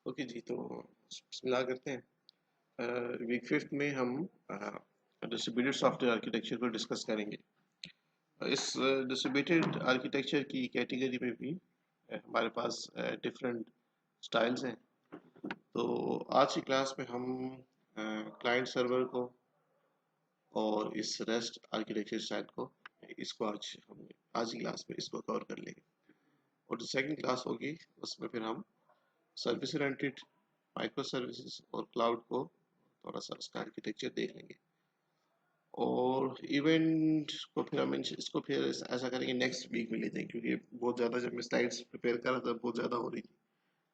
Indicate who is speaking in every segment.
Speaker 1: Okay जी, तो बिस्मिल्लाह करते हैं। वीक फिफ्थ में हम डिस्ट्रीब्यूटेड सॉफ्टवेयर आर्किटेक्चर को डिस्कस करेंगे। इस डिस्ट्रीब्यूटेड आर्किटेक्चर की कैटेगरी में भी हमारे पास डिफरेंट स्टाइल्स हैं। तो आज की क्लास में हम क्लाइंट सर्वर को और इस रेस्ट आर्किटेक्चर स्टाइल को इसको आज की क्लास में इसको कवर कर लेंगे। और जो सेकंड क्लास होगी उसमें फिर हम सर्विस ओरिएंटेड माइक्रो सर्विसेज और क्लाउड को थोड़ा सा उसका आर्किटेक्चर देख लेंगे। और इवेंट को फिर हम इसको फिर ऐसा करेंगे नेक्स्ट वीक में लेते हैं, क्योंकि बहुत ज़्यादा जब मैं स्लाइड्स प्रिपेयर कर रहा था बहुत ज़्यादा हो रही थी।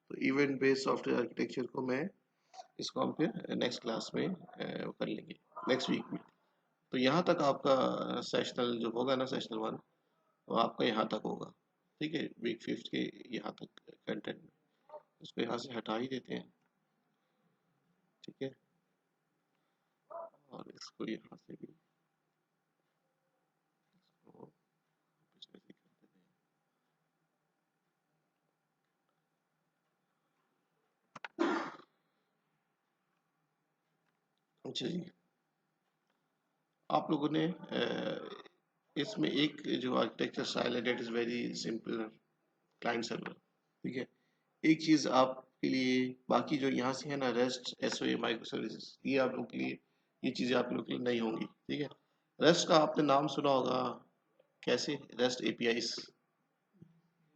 Speaker 1: तो इवेंट बेस्ड सॉफ्टवेयर आर्किटेक्चर को मैं इसको हम फिर नेक्स्ट क्लास में कर लेंगे नेक्स्ट वीक में। तो यहाँ तक आपका सेशनल जो होगा ना, सेशनल वन, वो आपका यहाँ तक होगा। ठीक है, वीक फिफ्थ के यहाँ तक कंटेंट में इसको यहाँ से हटा ही देते हैं। ठीक है, और इसको यहाँ से भी इसको कुछ ऐसे ही कर देते हैं। अच्छा जी, आप लोगों ने इसमें एक जो आर्किटेक्चर स्टाइल है that is very simple, client server. ठीक है, एक चीज़ आपके लिए, बाकी जो यहाँ से है ना, रेस्ट एसओए माइक्रो सर्विसेज, ये आप लोगों के लिए, ये चीज़ें आप लोगों के लिए नहीं होंगी। ठीक है, रेस्ट का आपने नाम सुना होगा, कैसे रेस्ट एपीआईज,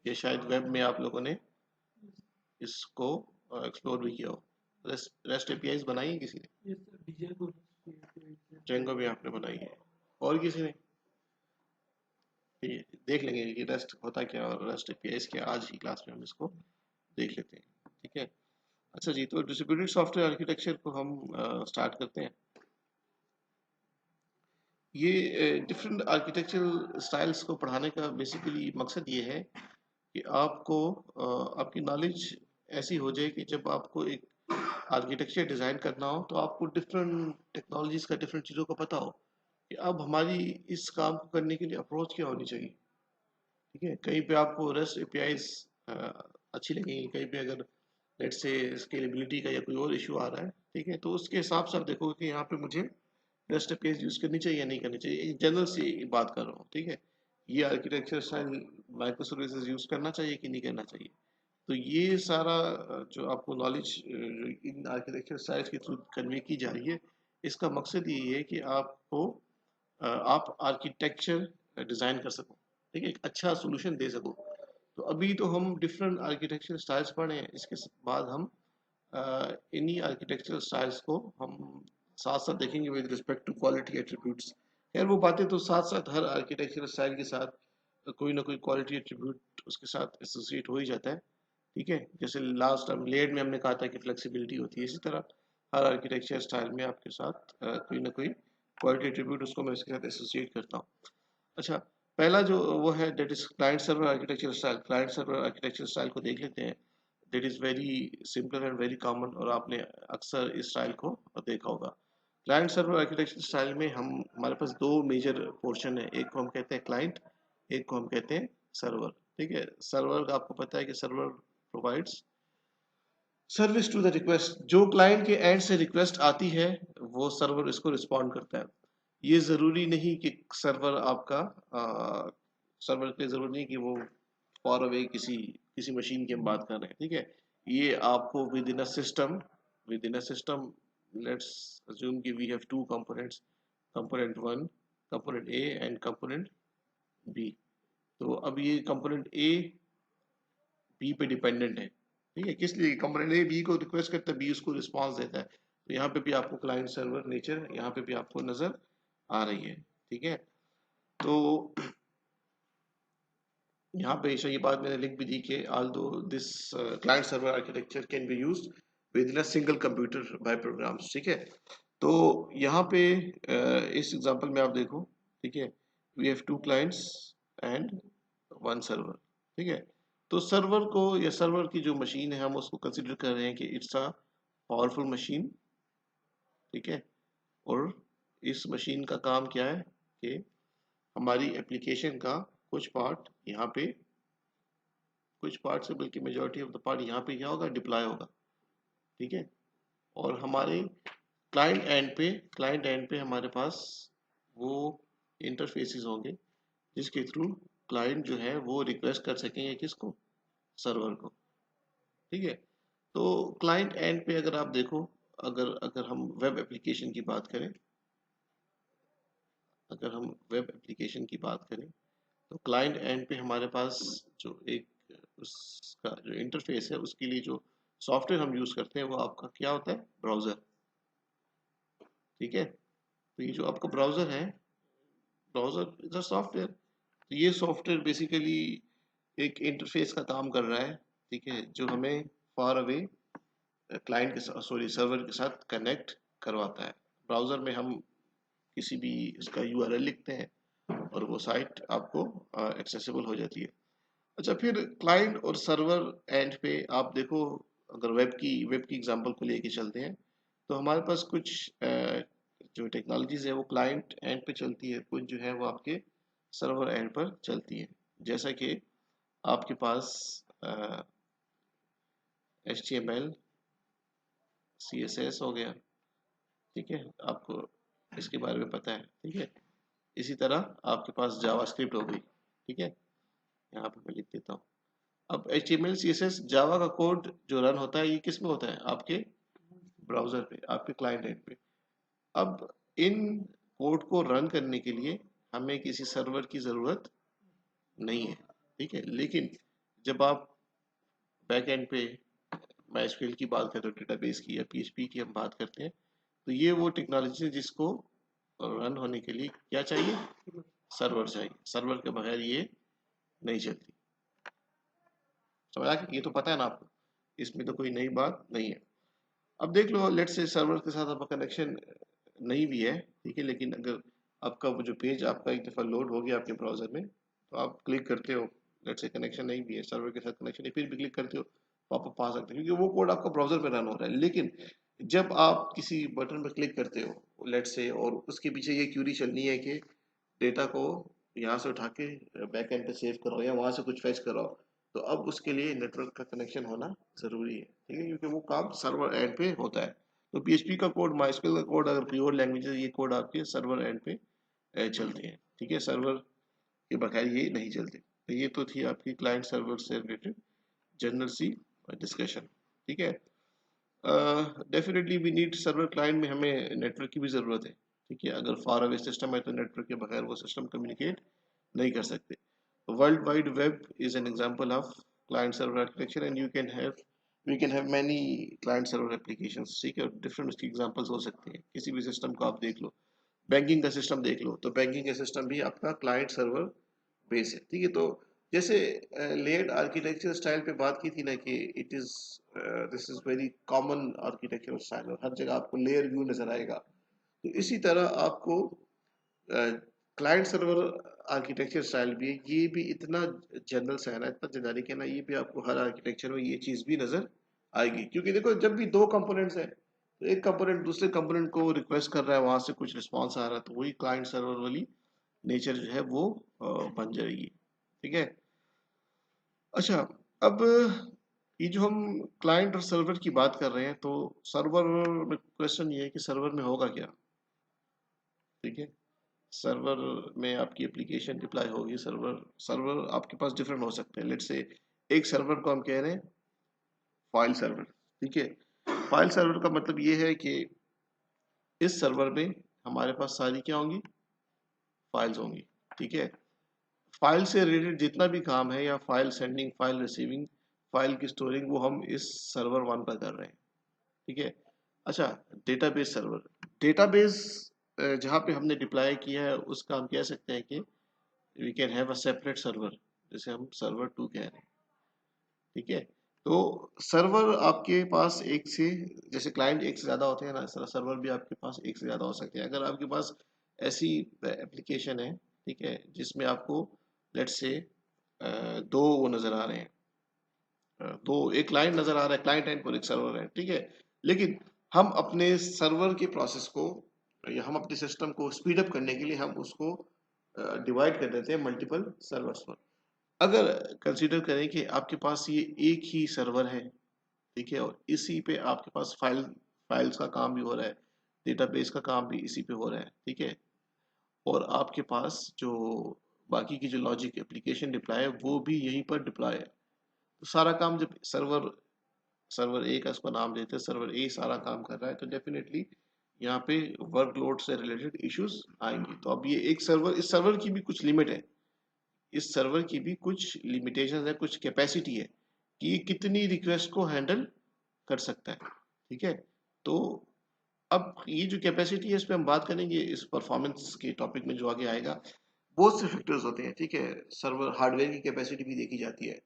Speaker 1: ये शायद वेब में आप लोगों ने इसको एक्सप्लोर भी किया हो। रेस्ट एपीआईज बनाई है किसी ने? जेंगो भी आपने बनाई है, और किसी ने? ठीक है, देख लेंगे कि रेस्ट होता क्या और रेस्ट एपीआईज क्या, आज की क्लास में हम इसको देख लेते हैं। ठीक है, अच्छा जी, तो डिस्ट्रीब्यूटेड सॉफ्टवेयर आर्किटेक्चर को हम स्टार्ट करते हैं। ये डिफरेंट आर्किटेक्चरल स्टाइल्स को पढ़ाने का बेसिकली मकसद ये है कि आपको आपकी नॉलेज ऐसी हो जाए कि जब आपको एक आर्किटेक्चर डिज़ाइन करना हो तो आपको डिफरेंट टेक्नोलॉजीज का, डिफरेंट चीज़ों का पता हो कि अब हमारी इस काम को करने के लिए अप्रोच क्या होनी चाहिए। ठीक है, कहीं पे आपको रेस्ट एपीआईज अच्छी लगेंगी, कहीं पे अगर लेट से स्केलेबिलिटी का या कोई और इशू आ रहा है, ठीक है, तो उसके हिसाब से आप देखोगे कि यहाँ पे मुझे रेस्ट एपीआईज यूज़ करनी चाहिए या नहीं करनी चाहिए। एक जनरल सी बात कर रहा हूँ। ठीक है, ये architecture style micro services use करना चाहिए कि नहीं करना चाहिए। तो ये सारा जो आपको नॉलेज इन आर्किटेक्चर स्टाइल्स के थ्रू कन्वे की जा रही है, इसका मकसद यही है कि आपको आप आर्किटेक्चर डिज़ाइन कर सको। ठीक है, एक अच्छा सोल्यूशन दे सको। तो अभी तो हम डिफरेंट आर्किटेक्चर स्टाइल्स पढ़े हैं, इसके बाद हम इन्हीं आर्किटेक्चरल स्टाइल्स को हम साथ साथ देखेंगे with respect to quality attributes. खैर वो बातें तो साथ साथ हर आर्किटेक्चरल स्टाइल के साथ कोई ना कोई क्वालिटी एट्रीब्यूट उसके साथ एसोसिएट हो ही जाता है। ठीक है, जैसे लास्ट टाइम लेड में हमने कहा था कि फ्लेक्सिबिलिटी होती है, इसी तरह हर आर्किटेक्चर स्टाइल में आपके साथ कोई ना कोई क्वालिटी एट्रीब्यूट उसको मैं इसके साथ एसोसिएट करता हूँ। अच्छा, पहला जो वो है that is client server architecture style. Client server architecture style को देख लेते हैं। That is very simple and very common, और आपने अक्सर इस स्टाइल को देखा होगा। क्लाइंट सर्वर आर्किटेक्चर स्टाइल में हम हमारे पास दो मेजर पोर्शन है, एक को हम कहते हैं क्लाइंट, एक को हम कहते हैं सर्वर। ठीक है, सर्वर का आपको पता है कि server provides service to the request. जो क्लाइंट के एंड से रिक्वेस्ट आती है वो सर्वर इसको रिस्पॉन्ड करता है। ये ज़रूरी नहीं कि सर्वर आपका सर्वर के लिए ज़रूरी नहीं कि वो फॉर अवे किसी किसी मशीन की हम बात कर रहे हैं। ठीक है, ये आपको within a system, let's assume कि we have two components, component one, component A and component B. तो अब ये कंपोनेंट ए बी पे डिपेंडेंट है। ठीक है, किस लिए? कंपोनेंट ए बी को रिक्वेस्ट करता है, बी उसको रिस्पॉन्स देता है। तो यहाँ पे भी आपको क्लाइंट सर्वर नेचर यहाँ पे भी आपको नजर आ रही है। ठीक है, तो यहाँ पे ये बात मैंने लिख भी दी कि although this client server architecture can be used within a single computer by programs। ठीक है, तो यहाँ पे इस एग्जांपल में आप देखो। ठीक है, we have two clients and one server। ठीक है, तो सर्वर को या सर्वर की जो मशीन है हम उसको कंसिडर कर रहे हैं कि इट्स अ पावरफुल मशीन। ठीक है, और इस मशीन का काम क्या है कि हमारी एप्लीकेशन का कुछ पार्ट यहाँ पे, कुछ पार्ट से बल्कि मेजॉरिटी ऑफ द पार्ट यहाँ पे क्या होगा, डिप्लॉय होगा। ठीक है। और हमारे क्लाइंट एंड पे हमारे पास वो इंटरफेसेस होंगे जिसके थ्रू क्लाइंट जो है वो रिक्वेस्ट कर सकेंगे किसको, सर्वर को। ठीक है। तो क्लाइंट एंड पे अगर आप देखो, अगर अगर हम वेब एप्लीकेशन की बात करें, अगर हम वेब एप्लीकेशन की बात करें तो क्लाइंट एंड पे हमारे पास जो एक उसका जो इंटरफेस है उसके लिए जो सॉफ्टवेयर हम यूज करते हैं वो आपका क्या होता है, ब्राउजर। ठीक है। तो ये जो आपका ब्राउजर है, ब्राउजर इज अ सॉफ्टवेयर। तो ये सॉफ्टवेयर बेसिकली एक इंटरफेस का काम कर रहा है, ठीक है, जो हमें फार अवे क्लाइंट के साथ, सॉरी, सर्वर के साथ कनेक्ट करवाता है। ब्राउजर में हम किसी भी उसका यूआरएल लिखते हैं और वो साइट आपको एक्सेसिबल हो जाती है। अच्छा, फिर क्लाइंट और सर्वर एंड पे आप देखो, अगर वेब की एग्जांपल को लेके चलते हैं तो हमारे पास कुछ जो टेक्नोलॉजीज है वो क्लाइंट एंड पे चलती है, कुछ जो है वो आपके सर्वर एंड पर चलती है। जैसा कि आपके पास HTML CSS हो गया, ठीक है, आपको इसके बारे में पता है। ठीक है। इसी तरह आपके पास जावास्क्रिप्ट हो गई। ठीक है। यहाँ पे मैं लिख देता हूँ। अब HTML CSS जावा का कोड जो रन होता है ये किस में होता है, आपके ब्राउजर पे, आपके क्लाइंट एंड पे। अब इन कोड को रन करने के लिए हमें किसी सर्वर की जरूरत नहीं है। ठीक है। लेकिन जब आप बैक एंड पे MySQL की बात करें, डेटाबेस की या PHP की हम बात करते हैं, तो ये वो टेक्नोलॉजी है जिसको रन होने के लिए क्या चाहिए, सर्वर चाहिए। सर्वर के बगैर ये नहीं चलती। समझ आ गया? ये तो पता है ना आपको, इसमें तो कोई नई बात नहीं है। अब देख लो, लेट्स से सर्वर के साथ आपका कनेक्शन नहीं भी है, ठीक है, लेकिन अगर आपका वो जो पेज आपका एक दफ़ा लोड हो गया आपके ब्राउजर में तो आप क्लिक करते हो, लेट्स से कनेक्शन नहीं भी है, सर्वर के साथ कनेक्शन है, फिर भी क्लिक करते हो तो आप पा सकते हो क्योंकि वो कोड आपका ब्राउजर पे रन हो रहा है। लेकिन जब आप किसी बटन पर क्लिक करते हो लेट्स से, और उसके पीछे ये क्यूरी चलनी है कि डेटा को यहाँ से उठा के बैक एंड पे सेव करो या वहां से कुछ फेच करो, तो अब उसके लिए नेटवर्क का कनेक्शन होना जरूरी है। ठीक है, क्योंकि वो काम सर्वर एंड पे होता है। तो PHP का कोड, MySQL का कोड, अगर कोई और लैंग्वेज है, ये कोड आपके सर्वर एंड पे चलते हैं। ठीक है, सर्वर के बगैर ये नहीं चलते। तो ये तो थी आपकी क्लाइंट सर्वर से रिलेटेड जनरल सी डिस्कशन। ठीक है। Definitely we need server, client में हमें नेटवर्क की भी ज़रूरत है। ठीक है, अगर फार अवे सिस्टम है तो नेटवर्क के बगैर वो सिस्टम कम्युनिकेट नहीं कर सकते। World wide web is an example of client server architecture and we can have many client server applications. ठीक है, डिफरेंट उसकी एग्जांपल्स हो सकते हैं। किसी भी सिस्टम को आप देख लो, बैंकिंग का सिस्टम देख लो, तो बैंकिंग का सिस्टम भी आपका क्लाइंट सर्वर बेस है। ठीक है। तो जैसे लेयर्ड आर्किटेक्चर स्टाइल पे बात की थी ना कि it is this is very common architecture style, और हर जगह आपको लेयर व्यू नजर आएगा। तो इसी तरह आपको क्लाइंट सर्वर आर्किटेक्चर स्टाइल भी है, ये भी इतना जनरल सा है ना, इतना जेनेरिक है ना, ये भी आपको हर आर्किटेक्चर में ये चीज भी नजर आएगी। क्योंकि देखो, जब भी दो कंपोनेंट्स हैं तो एक कंपोनेंट दूसरे कंपोनेंट को रिक्वेस्ट कर रहा है, वहां से कुछ रिस्पॉन्स आ रहा है, तो वही क्लाइंट सर्वर वाली नेचर जो है वो बन जाएगी। ठीक है। अच्छा, अब ये जो हम क्लाइंट और सर्वर की बात कर रहे हैं, तो सर्वर में क्वेश्चन ये है कि सर्वर में होगा क्या। ठीक है। सर्वर में आपकी एप्लीकेशन डिप्लॉय होगी। सर्वर सर्वर आपके पास डिफरेंट हो सकते हैं। लेट्स से एक सर्वर को हम कह रहे हैं फाइल सर्वर। ठीक है। फाइल सर्वर का मतलब ये है कि इस सर्वर में हमारे पास सारी क्या होंगी, फाइल्स होंगी। ठीक है। फाइल से रिलेटेड जितना भी काम है, या file sending, file receiving, file की स्टोरिंग, वो हम इस सर्वर वन पर कर रहे हैं। ठीक है। अच्छा, डेटाबेस सर्वर, डेटाबेस जहाँ पे हमने डिप्लॉय किया है उसका हम कह सकते हैं कि we can have a separate server, जैसे हम सर्वर 2 कह रहे हैं। ठीक है। तो सर्वर आपके पास एक से, जैसे क्लाइंट एक से ज़्यादा होते हैं ना, इस तरह सर्वर भी आपके पास एक से ज़्यादा हो सकते हैं। अगर आपके पास ऐसी एप्लीकेशन है, ठीक है, जिसमें आपको लेट्स से दो वो नज़र आ रहे हैं, तो एक क्लाइंट नज़र आ रहा है, क्लाइंट एंड पर एक सर्वर है। ठीक है। लेकिन हम अपने सर्वर के प्रोसेस को, या हम अपने सिस्टम को स्पीड अप करने के लिए हम उसको डिवाइड कर देते हैं मल्टीपल सर्वर्स पर। अगर कंसीडर करें कि आपके पास ये एक ही सर्वर है, ठीक है, और इसी पे आपके पास फाइल्स का काम भी हो रहा है, डेटाबेस का काम भी इसी पे हो रहा है, ठीक है। और आपके पास जो बाकी की जो लॉजिक एप्लीकेशन डिप्लॉय है वो भी यहीं पर डिप्लॉय है। तो सारा काम जब सर्वर सर्वर ए का इसको नाम देते हैं, सर्वर ए सारा काम कर रहा है, तो डेफिनेटली यहाँ पे वर्कलोड से रिलेटेड इश्यूज आएंगे। तो अब ये एक सर्वर, इस सर्वर की भी कुछ लिमिट है, इस सर्वर की भी कुछ लिमिटेशन है, कुछ कैपेसिटी है कि ये कितनी रिक्वेस्ट को हैंडल कर सकता है, ठीक है। तो अब ये जो कैपेसिटी है इस पे हम बात करेंगे इस परफॉर्मेंस के टॉपिक में जो आगे आएगा। बहुत से फैक्टर्स होते हैं, ठीक है। सर्वर हार्डवेयर की कैपेसिटी भी देखी जाती है,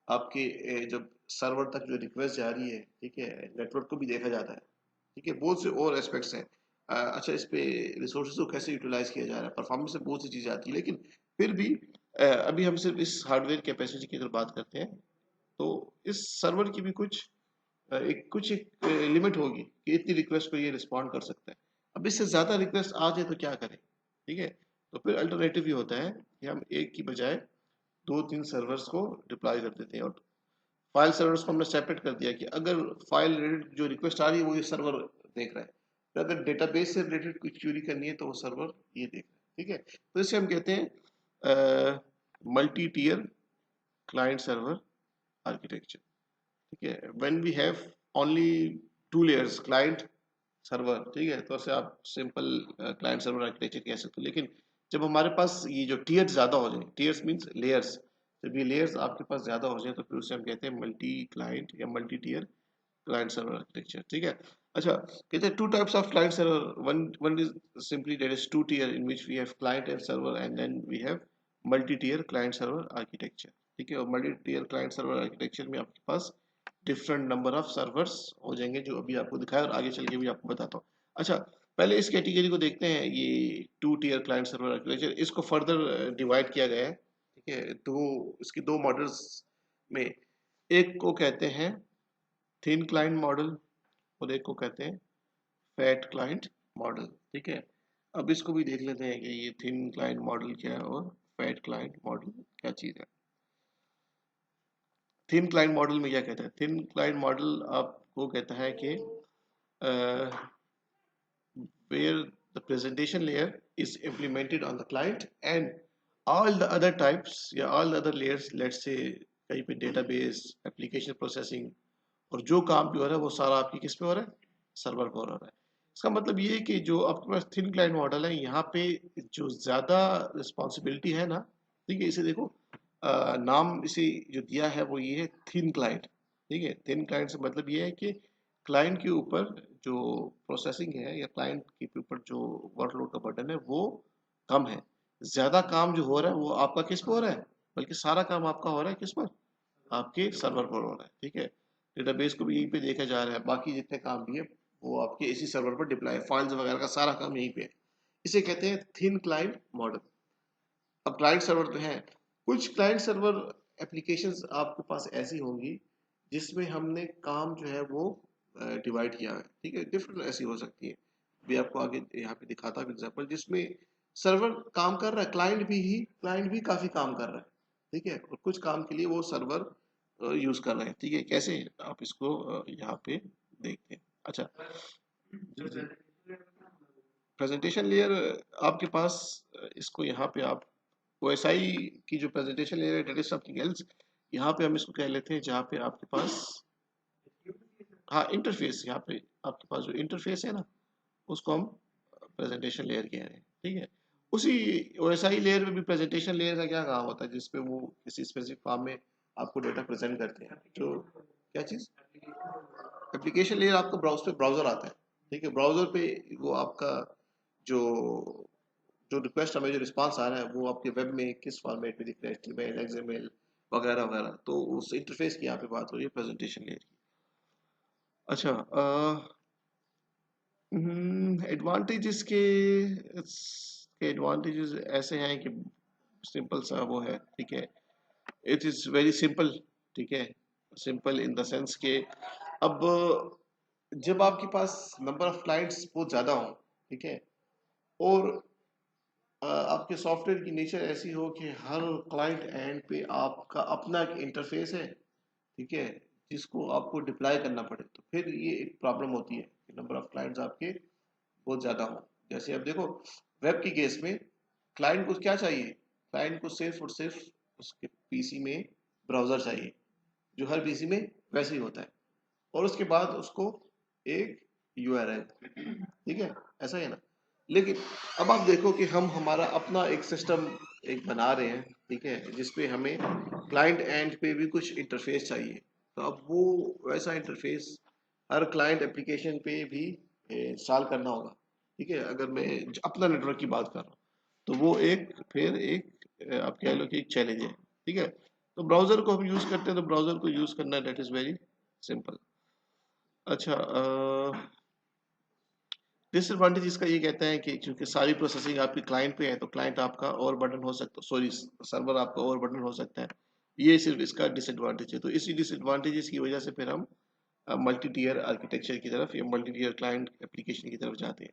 Speaker 1: आपके जब सर्वर तक जो रिक्वेस्ट जा रही है, ठीक है, नेटवर्क को भी देखा जाता है, ठीक है। बहुत से और एस्पेक्ट्स हैं। अच्छा, इस पे रिसोर्सेज को कैसे यूटिलाइज किया जा रहा है, परफॉर्मेंस से बहुत सी चीजें आती है, लेकिन फिर भी अभी हम सिर्फ इस हार्डवेयर कैपेसिटी की अगर बात करते हैं, तो इस सर्वर की भी एक लिमिट होगी कि इतनी रिक्वेस्ट को ये रिस्पॉन्ड कर सकता है। अब इससे ज्यादा रिक्वेस्ट आ जाए तो क्या करें, ठीक है। तो फिर अल्टरनेटिव ये होता है कि हम एक की बजाय दो तीन सर्वर्स को डिप्लॉय कर देते हैं, और फाइल सर्वर्स को हमने सेपरेट कर दिया कि अगर फाइल रिलेटेड जो रिक्वेस्ट आ रही है वो ये सर्वर देख रहा है, फिर अगर डेटाबेस से रिलेटेड कुछ क्यूरी करनी है तो वो सर्वर ये देख रहा है, ठीक है। तो इसे हम कहते हैं multi tier client server architecture, ठीक है। When we have only two layers, client server, ठीक है, तो ऐसे आप सिंपल क्लाइंट सर्वर आर्किटेक्चर कह सकते हो। लेकिन जब हमारे पास ये जो टीयर्स ज्यादा हो जाए, टीयर्स मींस लेयर्स, जब ये लेयर्स आपके पास ज्यादा हो जाए तो फिर उसे हम कहते हैं मल्टी क्लाइंट या multi tier client server architecture, ठीक है। अच्छा, कहते हैं two types of client server, one one is simply there is two tier in which we have client and server, and then we have multi tier client server architecture, ठीक है। और multi tier client server architecture में आपके पास different number of servers हो जाएंगे, जो अभी आपको दिखाया और आगे चल के भी आपको बताता हूँ। अच्छा, पहले इस कैटेगरी को देखते हैं, ये two tier client server architecture, इसको फर्दर डिवाइड किया गया है, ठीक है। दो, इसकी दो मॉडल्स में, एक को कहते हैं थिन क्लाइंट मॉडल और एक को कहते हैं फैट क्लाइंट मॉडल, ठीक है। अब इसको भी देख लेते हैं कि ये थिन क्लाइंट मॉडल क्या है और फैट क्लाइंट मॉडल क्या चीज़ है। थिन क्लाइंट मॉडल में क्या कहता है, थिन क्लाइंट मॉडल आपको कहता है कि where the presentation layer is implemented on the client and all the other types या all the other layers, let's say कहीं पे database, application processing और जो काम भी हो रहा है वो सारा आपकी किस पे हो रहा है, सर्वर पे हो रहा है। इसका मतलब ये है कि जो आपके पास थिन क्लाइंट मॉडल है, यहाँ पे जो ज्यादा रिस्पॉन्सिबिलिटी है ना, ठीक है, इसे देखो, नाम इसे जो दिया है वो ये है थिन क्लाइंट, ठीक है। थिन क्लाइंट से मतलब ये है कि क्लाइंट के ऊपर जो प्रोसेसिंग है या क्लाइंट के ऊपर जो वर्कलोड का बर्डन है वो कम है। ज्यादा काम जो हो रहा है वो आपका किस पे हो रहा है, बल्कि सारा काम आपका हो रहा है किस पर, आपके सर्वर पर हो रहा है, ठीक है। डेटाबेस को भी यहीं पे देखा जा रहा है, बाकी जितने काम भी है वो आपके इसी सर्वर पर डिप्लॉय है, फाइल्स वगैरह का सारा काम यहीं पे है। इसे कहते हैं थिन क्लाइंट मॉडल। अब क्लाइंट सर्वर तो है, कुछ क्लाइंट सर्वर एप्लीकेशंस आपके पास ऐसी होंगी जिसमें हमने काम जो है वो डिवाइड किया है, ठीक है। डिफरेंट ऐसी हो सकती है, भी आपको आगे यहाँ पे दिखाता हूँ एग्जांपल, जिसमें सर्वर काम कर रहा है, क्लाइंट भी काफी काम कर रहा है, ठीक है, और कुछ काम के लिए वो सर्वर यूज कर रहे हैं, ठीक है। कैसे, आप इसको यहाँ पे देखते हैं। अच्छा, जी जी, प्रेजेंटेशन लेयर आपके पास इसको यहाँ पे आप OSI की जो प्रेजेंटेशन लेयर है, डेट इज समथिंग एल्स। यहाँ पे हम इसको कह लेते हैं जहाँ पे आपके पास, हाँ, इंटरफेस, यहाँ पे आपके पास जो इंटरफेस है ना, उसको हम प्रेजेंटेशन लेयर कह रहे हैं, ठीक है। उसी OSI लेयर में भी प्रेजेंटेशन लेयर का क्या काम होता है, जिसपे वो किसी स्पेसिफिक फॉर्म में आपको डेटा प्रेजेंट करते हैं, जो क्या चीज़, एप्लीकेशन लेयर आपका ब्राउजर आता है, ठीक है। ब्राउजर पे वो आपका जो जो रिक्वेस्ट हमें जो रिस्पांस आ रहा है वो आपके वेब में किस फॉर्मेट में दिख रहा है, HTML, XML वगैरह वगैरह, तो उस इंटरफेस की यहाँ पे बात हो रही है प्रेजेंटेशन लेयर की। अच्छा, एडवांटेजेस के एडवांटेजेस ऐसे हैं कि सिंपल सा वो है, ठीक है। इट इज वेरी सिंपल, ठीक है। सिंपल इन द सेंस के अब जब आपके पास नंबर ऑफ क्लाइंट्स बहुत ज्यादा हो, ठीक है, और आपके सॉफ्टवेयर की नेचर ऐसी हो कि हर क्लाइंट एंड पे आपका अपना एक इंटरफेस है, ठीक है, जिसको आपको डिप्लॉय करना पड़े, तो फिर ये एक प्रॉब्लम होती है कि नंबर ऑफ क्लाइंट्स आपके बहुत ज़्यादा हो। जैसे अब देखो वेब की केस में क्लाइंट को क्या चाहिए, क्लाइंट को सिर्फ और सिर्फ उसके पीसी में ब्राउज़र चाहिए, जो हर पीसी में वैसे ही होता है, और उसके बाद उसको एक यूआरएल, ठीक है, ऐसा ही है ना। लेकिन अब आप देखो कि हम हमारा अपना एक सिस्टम एक बना रहे हैं, ठीक है, जिसपे हमें क्लाइंट एंड पे भी कुछ इंटरफेस चाहिए। तो अब वो वैसा इंटरफेस हर क्लाइंट एप्लीकेशन पे भी इंस्टॉल करना होगा, ठीक है। अगर मैं अपना नेटवर्क की बात कर रहा हूँ तो वो एक फिर एक आप कह लो कि एक चैलेंज है, ठीक है। तो ब्राउजर को हम यूज करते हैं, तो ब्राउजर को यूज करना दैट इज वेरी सिंपल। अच्छा, डिसएडवांटेज इसका ये कहता है कि चूंकि सारी प्रोसेसिंग आपकी क्लाइंट पे है, तो क्लाइंट आपका ओवर बर्डन हो सकता है, सॉरी सर्वर आपका ओवर बर्डन हो सकता है। ये सिर्फ इसका डिसएडवांटेज है। तो इसी डिसएडवांटेजेस की वजह से फिर हम मल्टी टीयर आर्किटेक्चर की तरफ या मल्टी टीयर क्लाइंट एप्लीकेशन की तरफ जाते हैं।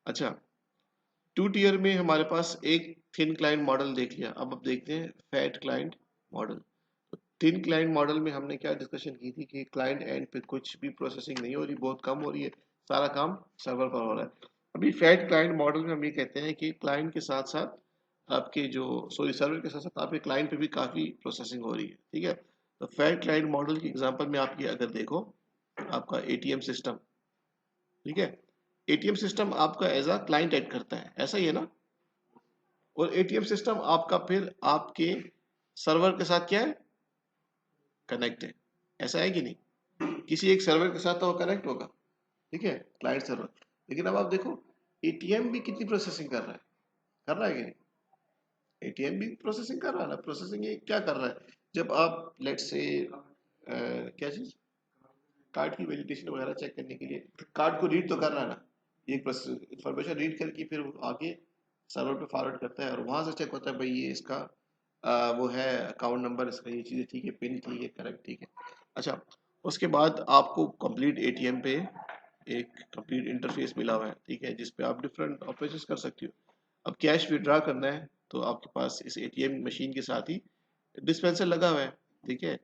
Speaker 1: अच्छा, टू टीयर में हमारे पास एक थिन क्लाइंट मॉडल देख लिया, अब देखते हैं fat client model. Thin client model में हमने क्या डिस्कशन की थी कि क्लाइंट एंड पे कुछ भी प्रोसेसिंग नहीं हो रही, बहुत कम हो रही है, सारा काम सर्वर पर हो रहा है। अभी फैट क्लाइंट मॉडल में हम ये कहते हैं कि क्लाइंट के साथ साथ आपके जो सॉरी सर्वर के साथ साथ आपके क्लाइंट पे भी काफ़ी प्रोसेसिंग हो रही है, ठीक है। तो फैट क्लाइंट मॉडल की एग्जांपल में आप ये अगर देखो, आपका एटीएम सिस्टम, ठीक है, एटीएम सिस्टम आपका एज अ क्लाइंट ऐड करता है, ऐसा ही है ना। और एटीएम सिस्टम आपका फिर आपके सर्वर के साथ क्या है, कनेक्ट है, ऐसा है कि नहीं। किसी एक सर्वर के साथ तो वो कनेक्ट होगा, ठीक है, क्लाइंट सर्वर। लेकिन अब आप देखो एटीएम भी कितनी प्रोसेसिंग कर रहा है कि नहीं। एटीएम भी प्रोसेसिंग कर रहा है ना। प्रोसेसिंग ये क्या कर रहा है, जब आप लेट से क्या चीज, कार्ड की वैलिडेशन वगैरह चेक करने के लिए कार्ड को रीड तो कर रहा है ना, ये इंफॉर्मेशन रीड करके फिर आगे सर्वर पे फॉरवर्ड करता है, और वहां से चेक होता है भाई ये इसका वो है अकाउंट नंबर, इसका ये चीज़ें ठीक है, पिन ठीक है, करेक्ट ठीक है। अच्छा, उसके बाद आपको कंप्लीट एटीएम पे एक कंप्लीट इंटरफेस मिला हुआ है, ठीक है, जिसपे आप डिफरेंट ऑपरेशंस कर सकते हो। अब कैश विड्रॉ करना है तो आपके पास इस एटीएम मशीन के साथ ही डिस्पेंसर लगा हुआ है, ठीक है।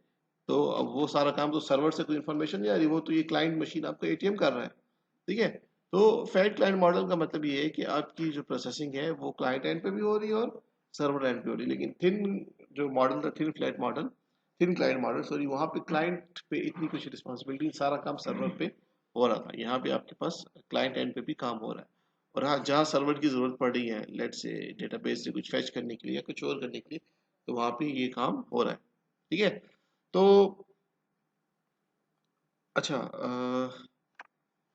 Speaker 1: तो अब वो सारा काम तो सर्वर से कोई इन्फॉर्मेशन नहीं आ रही, वो तो ये क्लाइंट मशीन आपको एटीएम कर रहा है, ठीक है। तो फैट क्लाइंट मॉडल का मतलब ये है कि आपकी जो प्रोसेसिंग है वो क्लाइंट एंड पे भी हो रही है और सर्वर एंड पे हो रही है। लेकिन थिन जो मॉडल था, थिन क्लाइंट मॉडल सॉरी, वहाँ पे क्लाइंट पे इतनी कुछ रिस्पॉन्सिबिलिटी, सारा काम सर्वर पे हो रहा था। यहाँ पे आपके पास क्लाइंट एंड पे भी काम हो रहा है। और हाँ, जहाँ सर्वर की जरूरत पड़ रही है, लेट से डेटाबेस से कुछ फेच करने के लिए या कुछ और करने के लिए, तो वहाँ पे ये काम हो रहा है, ठीक है। तो अच्छा,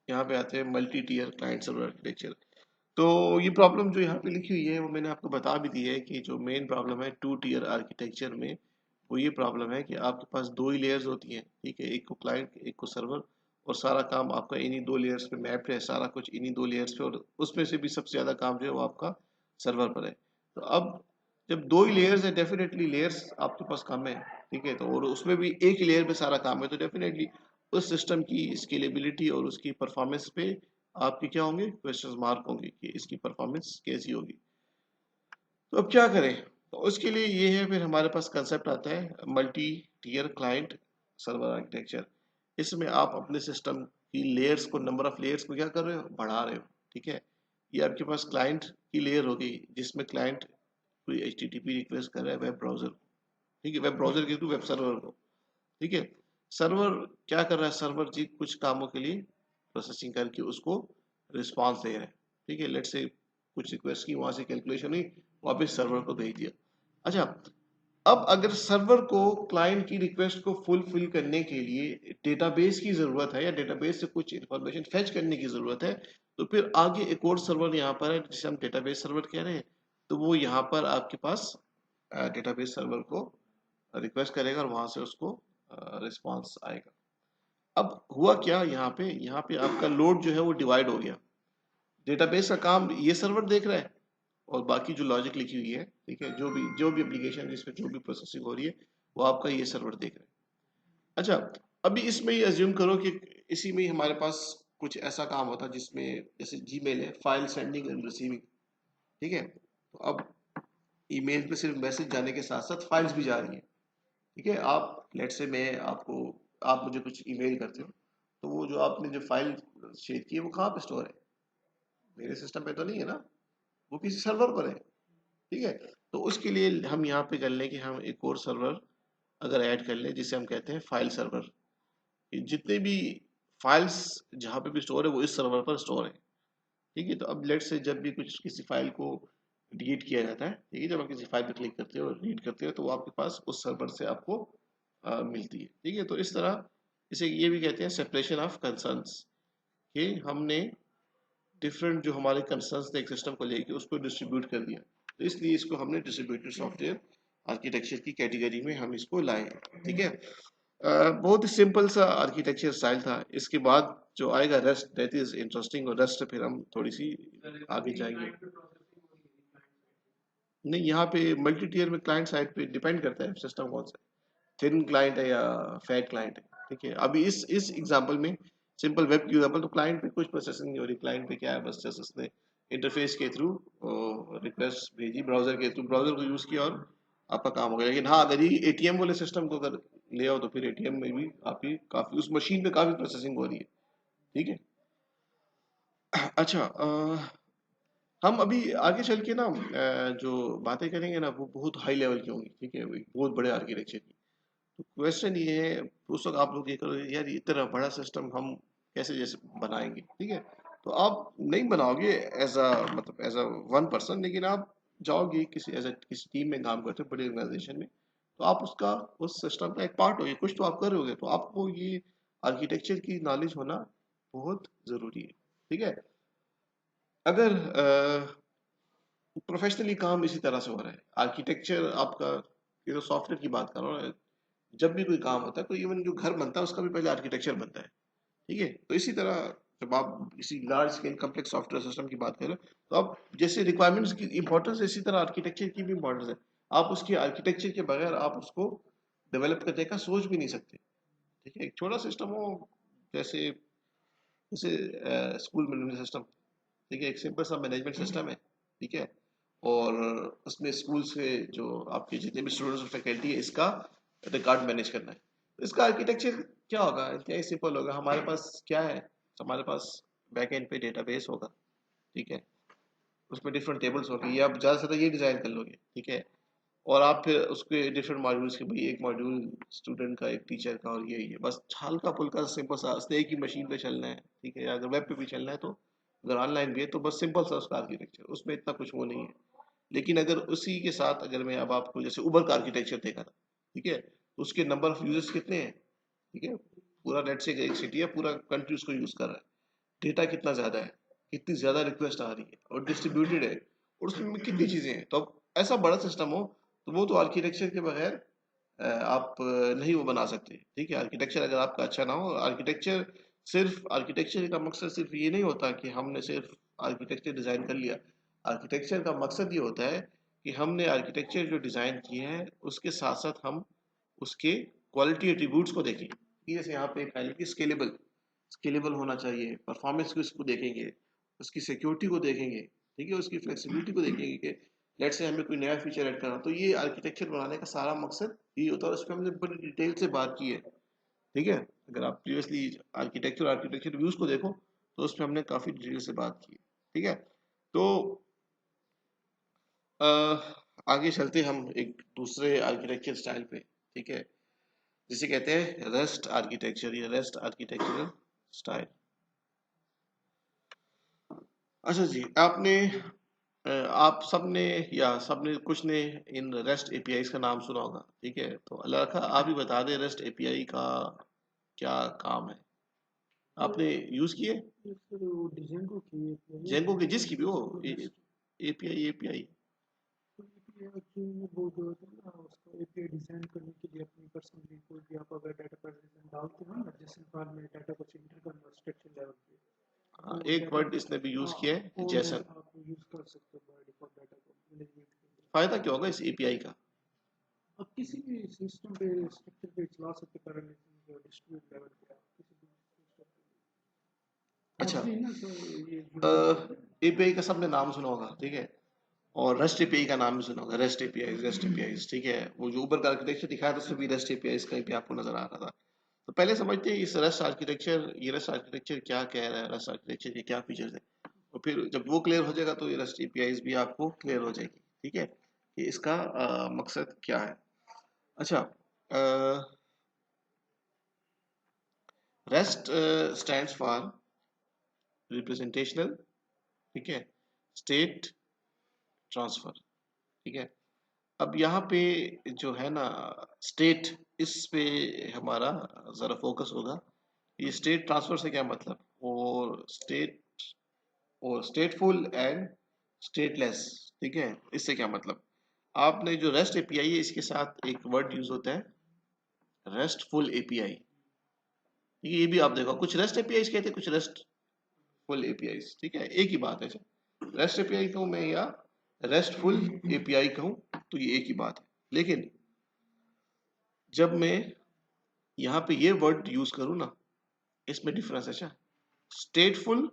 Speaker 1: यहाँ पे आते हैं multi tier client server architecture. तो ये प्रॉब्लम जो यहाँ पे लिखी हुई है वो मैंने आपको बता भी दी है कि जो मेन प्रॉब्लम है टू टीयर आर्किटेक्चर में, वो ये प्रॉब्लम है कि आपके पास दो ही लेयर्स होती हैं, ठीक है, एक को क्लाइंट एक को सर्वर, और सारा काम आपका इन्हीं दो लेयर्स पे मैप्ड है, सारा कुछ इन्हीं दो लेयर्स पे, और उसमें से भी सबसे ज़्यादा काम जो है वो आपका सर्वर पर है। तो अब जब दो ही लेयर्स है, डेफिनेटली लेयर्स आपके पास कम है, ठीक है, तो और उसमें भी एक ही लेयर पे सारा काम है, तो डेफिनेटली उस सिस्टम की स्केलेबिलिटी और उसकी परफॉर्मेंस पे आपके क्या होंगे, क्वेश्चन मार्क होंगे कि इसकी परफॉर्मेंस कैसी होगी। तो अब क्या करें, तो उसके लिए ये है, फिर हमारे पास कंसेप्ट आता है multi tier client server architecture. इसमें आप अपने सिस्टम की लेयर्स को, नंबर ऑफ लेयर्स को क्या कर रहे हो, बढ़ा रहे हो, ठीक है। ये आपके पास क्लाइंट की लेयर हो गई, जिसमें क्लाइंट कोई HTTP रिक्वेस्ट कर रहा है वेब ब्राउजर, ठीक है, वेब ब्राउजर के थ्रू वेब सर्वर को, ठीक है। सर्वर क्या कर रहा है, सर्वर जी कुछ कामों के लिए प्रोसेसिंग करके उसको रिस्पांस दे रहा है, ठीक है। लेट्स से कुछ रिक्वेस्ट की, वहां से कैलकुलेशन हुई, वापस सर्वर को भेज दिया। अच्छा, अब अगर सर्वर को क्लाइंट की रिक्वेस्ट को फुलफिल करने के लिए डेटाबेस की जरूरत है या डेटाबेस से कुछ इंफॉर्मेशन फेच करने की जरूरत है, तो फिर आगे एक और सर्वर यहाँ पर है जिसे हम डेटाबेस सर्वर कह रहे हैं। तो वो यहाँ पर आपके पास डेटाबेस सर्वर को रिक्वेस्ट करेगा और वहां से उसको रिस्पांस आएगा। अब हुआ क्या, यहाँ पे आपका लोड जो है वो डिवाइड हो गया। डेटाबेस का काम ये सर्वर देख रहा है, और बाकी जो लॉजिक लिखी हुई है, ठीक है, जो भी एप्लीकेशन जिसमें जो भी प्रोसेसिंग हो रही है, वो आपका ये सर्वर देख रहा है। अच्छा, अभी इसमें ये अज्यूम करो कि इसी में ही हमारे पास कुछ ऐसा काम होता है जिसमें जैसे जीमेल है, फाइल सेंडिंग एंड रिसीविंग, ठीक है। तो अब ईमेल पे सिर्फ मैसेज जाने के साथ साथ फाइल्स भी जा रही है, ठीक है। आप लेट से मैं आपको आप मुझे कुछ ईमेल करते हो, तो वो जो आपने जो फाइल शेयर की है वो कहाँ पे स्टोर है? मेरे सिस्टम पे तो नहीं है ना, वो किसी सर्वर पर है। ठीक है, तो उसके लिए हम यहाँ पे कर लें कि हम एक और सर्वर अगर ऐड कर लें जिसे हम कहते हैं फाइल सर्वर। जितने भी फाइल्स जहाँ पे भी स्टोर है वो इस सर्वर पर स्टोर है। ठीक है, तो अब लेट से जब भी कुछ किसी फाइल को डिलीट किया जाता है, ठीक है, जब आप किसी फाइल पे क्लिक करते हो और डिलीट करते हो तो वो आपके पास उस सर्वर से आपको मिलती है। ठीक है, तो इस तरह इसे ये भी कहते हैं सेपरेशन ऑफ कंसर्न्स, कि हमने डिफरेंट जो हमारे कंसर्न्स थे एक सिस्टम को लेके उसको डिस्ट्रीब्यूट कर दिया, तो इसलिए इसको हमने डिस्ट्रीब्यूटेड सॉफ्टवेयर आर्किटेक्चर की कैटेगरी में हम इसको लाए। ठीक है, बहुत ही सिंपल सा आर्किटेक्चर स्टाइल था। इसके बाद जो आएगा रेस्ट, दैट इज इंटरेस्टिंग, और रेस्ट फिर हम थोड़ी सी आगे जाएंगे। नहीं, यहाँ पे मल्टी टीयर में क्लाइंट साइड पे डिपेंड करता है सिस्टम कौन सा है, थिन क्लाइंट है या फैट क्लाइंट है। ठीक है, अभी इस एग्जांपल में सिंपल वेब की एग्जांपल, तो क्लाइंट पे कुछ प्रोसेसिंग नहीं हो रही, क्लाइंट पे क्या है, बस जस्ट उसने इंटरफेस के थ्रू रिक्वेस्ट भेजी, ब्राउजर के थ्रू ब्राउजर को यूज किया और आपका काम हो गया। लेकिन हाँ, अगर ये एटीएम वाले सिस्टम को अगर ले आओ तो फिर एटीएम में भी आपकी काफी उस मशीन पे काफी प्रोसेसिंग हो रही है। ठीक है, अच्छा, हम अभी आगे चल के ना जो बातें करेंगे ना वो बहुत हाई लेवल की होंगी। ठीक है, एक बहुत बड़े आर्किटेक्चर की। तो क्वेश्चन ये है, उस वक्त आप लोग ये करोगे यार इतना बड़ा सिस्टम हम कैसे जैसे बनाएंगे। ठीक है, तो आप नहीं बनाओगे एज अ मतलब एज अ वन पर्सन, लेकिन आप जाओगे किसी एज अ किसी टीम में काम करते हो बड़ी ऑर्गेनाइजेशन में, तो आप उसका उस सिस्टम का एक पार्ट होगे, कुछ तो आप कर रहे होगे, तो आपको ये आर्किटेक्चर की नॉलेज होना बहुत जरूरी है। ठीक है, अगर प्रोफेशनली काम इसी तरह से हो रहा है आर्किटेक्चर आपका, ये तो सॉफ्टवेयर की बात कर रहा हूँ, जब भी कोई काम होता है, कोई इवन जो घर बनता है उसका भी पहले आर्किटेक्चर बनता है। ठीक है, तो इसी तरह जब आप किसी large scale complex software system की बात करें, तो आप जैसे रिक्वायरमेंट्स की इंपॉर्टेंस है, इसी तरह आर्किटेक्चर की भी इंपॉर्टेंस है। आप उसके आर्किटेक्चर के बगैर आप उसको डेवलप करने का सोच भी नहीं सकते। ठीक है, एक छोटा सिस्टम हो, जैसे जैसे स्कूल मैनेजमेंट सिस्टम। ठीक है, एक सिंपल सा मैनेजमेंट सिस्टम है। ठीक है, और उसमें स्कूल से जो आपके जितने भी स्टूडेंट्स और फैकल्टी है इसका रिकॉर्ड मैनेज करना है, तो इसका आर्किटेक्चर क्या होगा, क्या सिंपल होगा। हमारे पास क्या है, हमारे पास बैक एंड पे डेटाबेस होगा। ठीक है, उसमें डिफरेंट टेबल्स होंगे, ये आप ज़्यादा से ज़्यादा ये डिज़ाइन कर लोगे। ठीक है, और आप फिर उसके डिफरेंट मॉड्यूल्स के, भाई एक मॉड्यूल स्टूडेंट का, एक टीचर का, और ये बस हल्का फुल्का सिंपल सा एक ही मशीन पे चलना है। ठीक है, अगर वेब पे भी चलना है तो, अगर ऑनलाइन भी है तो बस सिंपल सा उसका आर्किटेक्चर, उसमें इतना कुछ वो नहीं है। लेकिन अगर उसी के साथ अगर मैं अब आपको जैसे उबर का आर्किटेक्चर देखा था, ठीक है, तो उसके नंबर ऑफ यूजर्स कितने हैं। ठीक है, पूरा नेट से एक सिटी है, पूरा कंट्री उसको यूज कर रहा है, डेटा कितना ज्यादा है, कितनी ज्यादा रिक्वेस्ट आ रही है और डिस्ट्रीब्यूटेड है, और उसमें कितनी चीजें हैं। तो अब ऐसा बड़ा सिस्टम हो तो वो तो आर्किटेक्चर के बगैर आप नहीं वो बना सकते। ठीक है, आर्किटेक्चर अगर आपका अच्छा ना हो, आर्किटेक्चर सिर्फ आर्किटेक्चर का मकसद सिर्फ ये नहीं होता कि हमने सिर्फ आर्किटेक्चर डिजाइन कर लिया। आर्किटेक्चर का मकसद ये होता है कि हमने आर्किटेक्चर जो डिजाइन किए हैं उसके साथ साथ हम उसके क्वालिटी एट्रीब्यूट्स को देखें, कि जैसे यहाँ पे कहें कि स्केलेबल स्केलेबल होना चाहिए, परफॉर्मेंस को इसको देखेंगे, उसकी सिक्योरिटी को देखेंगे। ठीक है, उसकी फ्लेक्सिबिलिटी को देखेंगे कि लेट से हमें कोई नया फीचर ऐड करना, तो ये आर्किटेक्चर बनाने का सारा मकसद ये होता है, और इस पर हमने बड़ी डिटेल से बात की है। ठीक है, अगर आप प्रीवियसली आर्किटेक्चर रिव्यूज को देखो तो उसमें हमने काफी डिटेल से बात की है। ठीक है, तो आगे चलते हम एक दूसरे आर्किटेक्चर स्टाइल पे। ठीक है, जिसे कहते हैं रेस्ट आर्किटेक्चर या रेस्ट आर्किटेक्चरल स्टाइल। अच्छा जी, आप सबने या सबने कुछ ने इन रेस्ट एपीआई का नाम सुना होगा। ठीक है, तो अल्लाह रखा आप ही बता दें रेस्ट एपीआई का क्या काम है, आपने यूज किए जेंगो के जिसकी भी हो एपीआई एपीआई। हाँ, एक वर्ड इसने भी यूज किया है जैसन। फायदा क्या होगा इस एपीआई का? अच्छा, एपीआई का सबने नाम सुना होगा। ठीक है, और रेस्ट एपीआई का नाम भी सुना होगा, रेस्ट एपीआई। ठीक है, वो जो ऊबर का आर्किटेक्चर दिखाया था उसमें भी रेस्ट एपीआई कहीं पे आपको नजर आ रहा था। तो पहले समझते हैं इस रेस्ट आर्किटेक्चर, ये रेस्ट आर्किटेक्चर क्या कह रहा है, रेस्ट आर्किटेक्चर के क्या फीचर्स है, और फिर जब वो क्लियर हो जाएगा तो ये रेस्ट एपीआईज भी आपको क्लियर हो जाएगी। ठीक है, कि इसका मकसद क्या है। अच्छा, रेस्ट स्टैंड्स फॉर रिप्रेजेंटेशनल, ठीक है, स्टेट ट्रांसफर। ठीक है, अब यहाँ पे जो है ना स्टेट, इस पे हमारा जरा फोकस होगा। ये स्टेट ट्रांसफर से क्या मतलब, और स्टेटफुल एंड स्टेटलेस। ठीक है, इससे क्या मतलब, आपने जो रेस्ट एपीआई है इसके साथ एक वर्ड यूज होता है रेस्टफुल एपीआई। ये भी आप देखो, कुछ रेस्ट एपीआई कहते हैं, कुछ रेस्टफुल एपीआई। ठीक है, एक ही बात है। रेस्ट एपीआई कहूँ मैं या रेस्टफुल एपीआई कहूँ तो ये एक ही बात है। लेकिन जब मैं यहाँ पे ये वर्ड यूज करूँ ना, इसमें डिफरेंस है। अच्छा, स्टेटफुल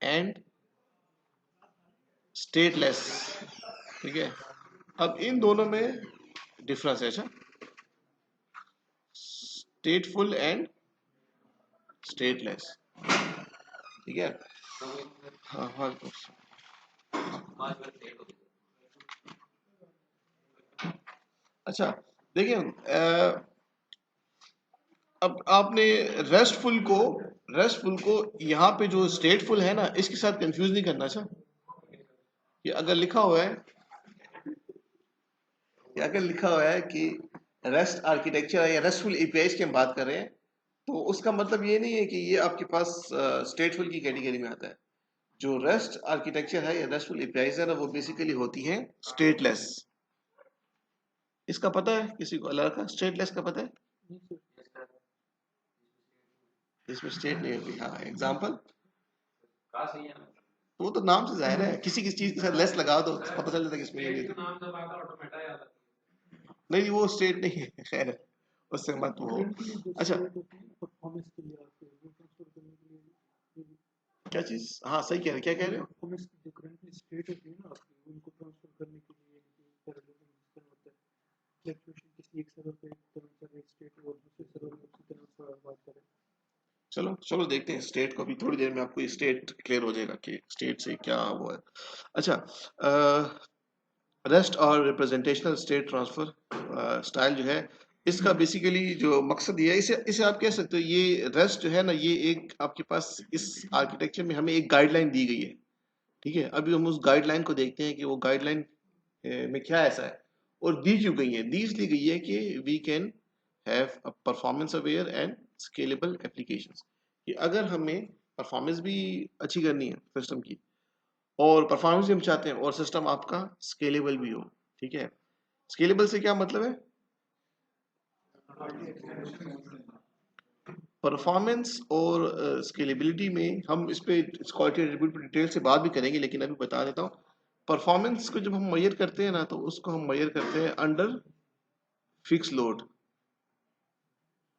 Speaker 1: एंड स्टेटलेस। ठीक है, अब इन दोनों में डिफरेंस है। अच्छा, स्टेटफुल एंड स्टेटलेस। ठीक है, हाँ हाँ। अच्छा, देखिए अब आपने रेस्टफुल को यहाँ पे जो स्टेटफुल है ना, इसके साथ कंफ्यूज नहीं करना। अच्छा, कि अगर लिखा हुआ है कि रेस्ट आर्किटेक्चर है या रेस्टफुल एपीआई की हम बात कर रहे हैं, तो उसका मतलब ये नहीं है कि ये आपके पास स्टेटफुल की कैटेगरी में आता है। जो रेस्ट आर्किटेक्चर है या रेस्टफुल एपीआई है ना, वो बेसिकली होती है स्टेटलेस। इसका पता है किसी को, अलग का स्टेटलेस का पता है? इसमें स्टेट नहीं होती। हाँ, एग्जाम्पल, वो तो नाम से जाहिर है, किसी किसी चीज के साथ लेस लगा दो तो पता चल जाता है कि इसमें ये नहीं, वो स्टेट नहीं है। खैर, उससे मत वो। अच्छा, क्या चीज, हाँ सही कह रहे, क्या कह रहे हो? चलो चलो देखते हैं स्टेट को भी, थोड़ी देर में आपको स्टेट क्लियर हो जाएगा कि स्टेट से क्या वो है। अच्छा, रेस्ट और रिप्रेजेंटेशनल स्टेट ट्रांसफर स्टाइल जो है, इसका बेसिकली जो मकसद ये है, इसे इसे आप कह सकते हो, ये रेस्ट जो है ना, ये एक आपके पास इस आर्किटेक्चर में हमें एक गाइडलाइन दी गई है। ठीक है, अभी हम उस गाइडलाइन को देखते हैं कि वो गाइडलाइन में क्या ऐसा है, और दी क्यों गई है। दी इसलिए गई है कि we can have a performance aware and scalable applications, कि अगर हमें परफॉर्मेंस भी अच्छी करनी है सिस्टम की, और परफॉर्मेंस भी हम चाहते हैं, और सिस्टम आपका स्केलेबल भी हो। ठीक है, स्केलेबल से क्या मतलब है, परफॉर्मेंस और स्केलेबिलिटी में हम इस पे इस क्वालिटी एट्रीब्यूट पर डिटेल से बात भी करेंगे, लेकिन अभी बता देता हूँ। परफॉर्मेंस को जब हम मेजर करते हैं ना, तो उसको हम मेजर करते हैं अंडर फिक्स लोड।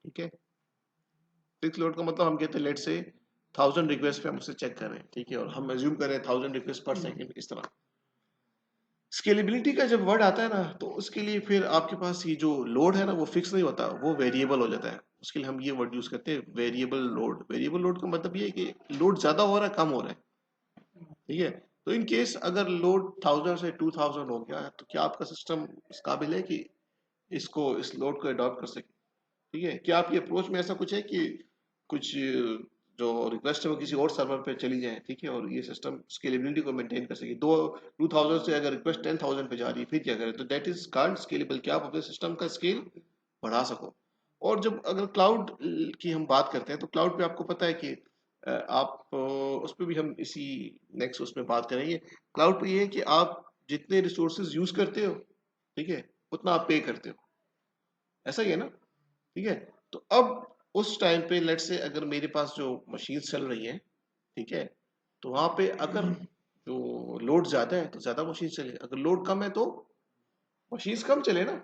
Speaker 1: ठीक है, फिक्स लोड का मतलब हम कहते हैं लेट से 1000 रिक्वेस्ट पे हम उसे चेक कर रहे हैं। ठीक है, और हम एज्यूम कर रहे हैं 1000 रिक्वेस्ट पर सेकंड, इस तरह। स्केलेबिलिटी का जब वर्ड आता है ना, तो उसके लिए फिर आपके पास ये जो लोड है ना, वो फिक्स नहीं होता, वो वेरिएबल हो जाता है। उसके लिए हम ये वर्ड यूज करते हैं वेरिएबल लोड। वेरिएबल लोड का मतलब ये है कि लोड ज्यादा हो रहा है, कम हो रहा है। ठीक है, तो इन केस अगर लोड 1000 से 2000 हो गया है, तो क्या आपका सिस्टम इस काबिल है कि इस लोड को अडॉप्ट कर सके? ठीक है, क्या आपकी अप्रोच में ऐसा कुछ है कि कुछ जो रिक्वेस्ट है वो किसी और सर्वर पे चली जाए, ठीक है, और ये सिस्टम स्केलेबिलिटी को मेंटेन कर सके? 2000 से अगर रिक्वेस्ट 10,000 पे जा रही है, फिर क्या करें? तो दैट इज कॉल्ड स्केलेबल, क्या आप अपने सिस्टम का स्केल बढ़ा सको। और जब अगर क्लाउड की हम बात करते हैं, तो क्लाउड पे आपको पता है कि आप उस पर भी हम इसी नेक्स्ट उसमें बात करेंगे। क्लाउड पे ये है कि आप जितने रिसोर्सेज यूज करते हो, ठीक है, उतना आप पे करते हो। ऐसा ही है ना? ठीक है, तो अब उस टाइम पे लेट से अगर मेरे पास जो मशीन चल रही है, ठीक है, तो वहां पे अगर जो लोड ज्यादा है तो ज्यादा मशीन चले, अगर लोड कम है तो मशीन कम चले ना,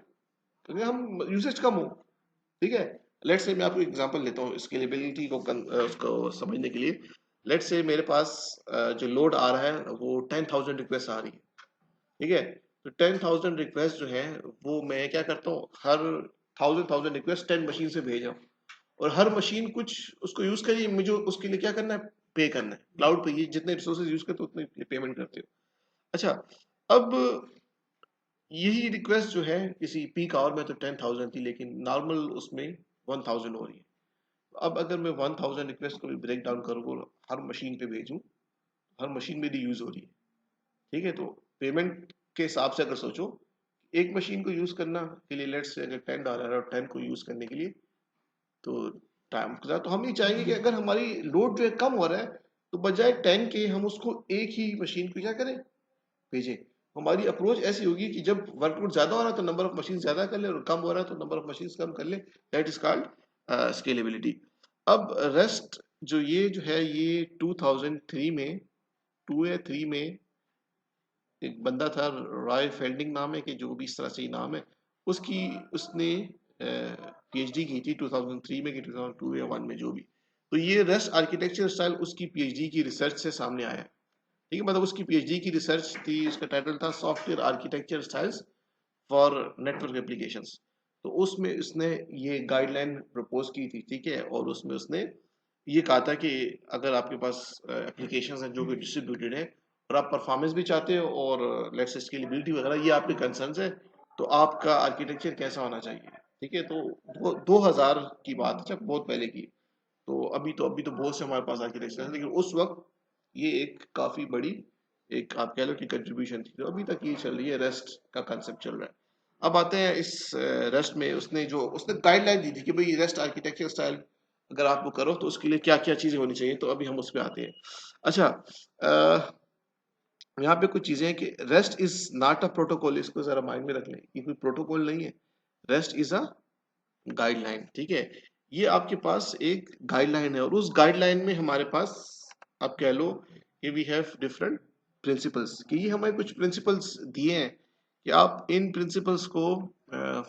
Speaker 1: क्योंकि हम यूसेज कम हो। ठीक है, लेट से मैं आपको एग्जांपल लेता हूँ स्केलेबिलिटी को उसको समझने के लिए। लेट से मेरे पास जो लोड आ रहा है वो 10,000 रिक्वेस्ट आ रही है। ठीक है, तो 10,000 रिक्वेस्ट जो है वो मैं क्या करता हूँ, हर 1000 रिक्वेस्ट 10 मशीन से भेज रहा हूँ, और हर मशीन कुछ उसको यूज करिए, मुझे उसके लिए क्या करना है, पे करना है क्लाउड पे। ये जितने रिसोर्सेज यूज करते हो उतने पेमेंट करते हो। अच्छा, अब यही रिक्वेस्ट जो है किसी पीक आवर में तो 10,000 थी, लेकिन नॉर्मल उसमें 1000 हो रही है। अब अगर मैं 1000 रिक्वेस्ट को भी ब्रेक डाउन करूँ, हर मशीन पे भेजूँ, हर मशीन मेरी यूज हो रही है, ठीक है। तो पेमेंट के हिसाब से अगर सोचो, एक मशीन को यूज करना के लिए लेट्स से अगर $10 है और 10 को यूज करने के लिए तो टाइम, तो हम ये चाहेंगे कि अगर हमारी लोड जो है कम हो रहा है, तो बजाय 10 के हम उसको एक ही मशीन पे क्या करें, भेजें। हमारी अप्रोच ऐसी होगी कि जब वर्कलोड ज्यादा हो रहा है तो नंबर ऑफ मशीन ज्यादा कर ले, और कम हो रहा है तो नंबर ऑफ मशीन कम कर ले। That is called scalability. अब रेस्ट जो है ये 2003 में, 2 या 3 में एक बंदा था, रॉय फेल्डिंग नाम है, कि जो भी इस तरह से ही नाम है उसकी, उसने पीएचडी की थी 2003 में कि 2002 या 1 में, जो भी। तो ये रेस्ट आर्किटेक्चर स्टाइल उसकी पीएचडी की रिसर्च से सामने आया, ठीक है। मतलब उसकी पीएचडी की रिसर्च थी, उसका टाइटल था software architecture styles for network applications. तो उसमें उसने ये गाइडलाइन प्रपोज की थी, ठीक है। और उसमें उसने ये कहा था कि अगर आपके पास एप्लीकेशंस हैं जो कि डिस्ट्रीब्यूटेड है, और आप परफॉर्मेंस भी चाहते हो और लेट्स स्केलेबिलिटी वगैरह ये आपके कंसर्न्स है, तो आपका आर्किटेक्चर कैसा होना चाहिए, ठीक है। तो 2000 की बात है, जब बहुत पहले की। तो अभी तो बहुत से हमारे पास आर्किटेक्चर है, लेकिन उस वक्त ये एक काफी बड़ी, एक आप कह लो कि कंट्रीब्यूशन थी। तो अभी तक ये चल रही है, रेस्ट का कंसेप्ट चल रहा है। अब आते हैं इस रेस्ट में, उसने गाइडलाइन दी थी कि भाई रेस्ट आर्किटेक्चर स्टाइल अगर आप वो करो तो उसके लिए क्या क्या चीजें होनी चाहिए। तो अभी हम उस पर आते हैं। अच्छा, यहाँ पे कुछ चीजें हैं कि rest is not a protocol, इसको जरा माइंड में रख लें, ये कोई प्रोटोकॉल नहीं है। रेस्ट इज अ गाइडलाइन, ठीक है। ये आपके पास एक गाइडलाइन है, और उस गाइडलाइन में हमारे पास, आप कह लो कि वी हैव डिफरेंट प्रिंसिपल्स, कि ये हमें कुछ प्रिंसिपल्स दिए हैं कि आप इन प्रिंसिपल्स को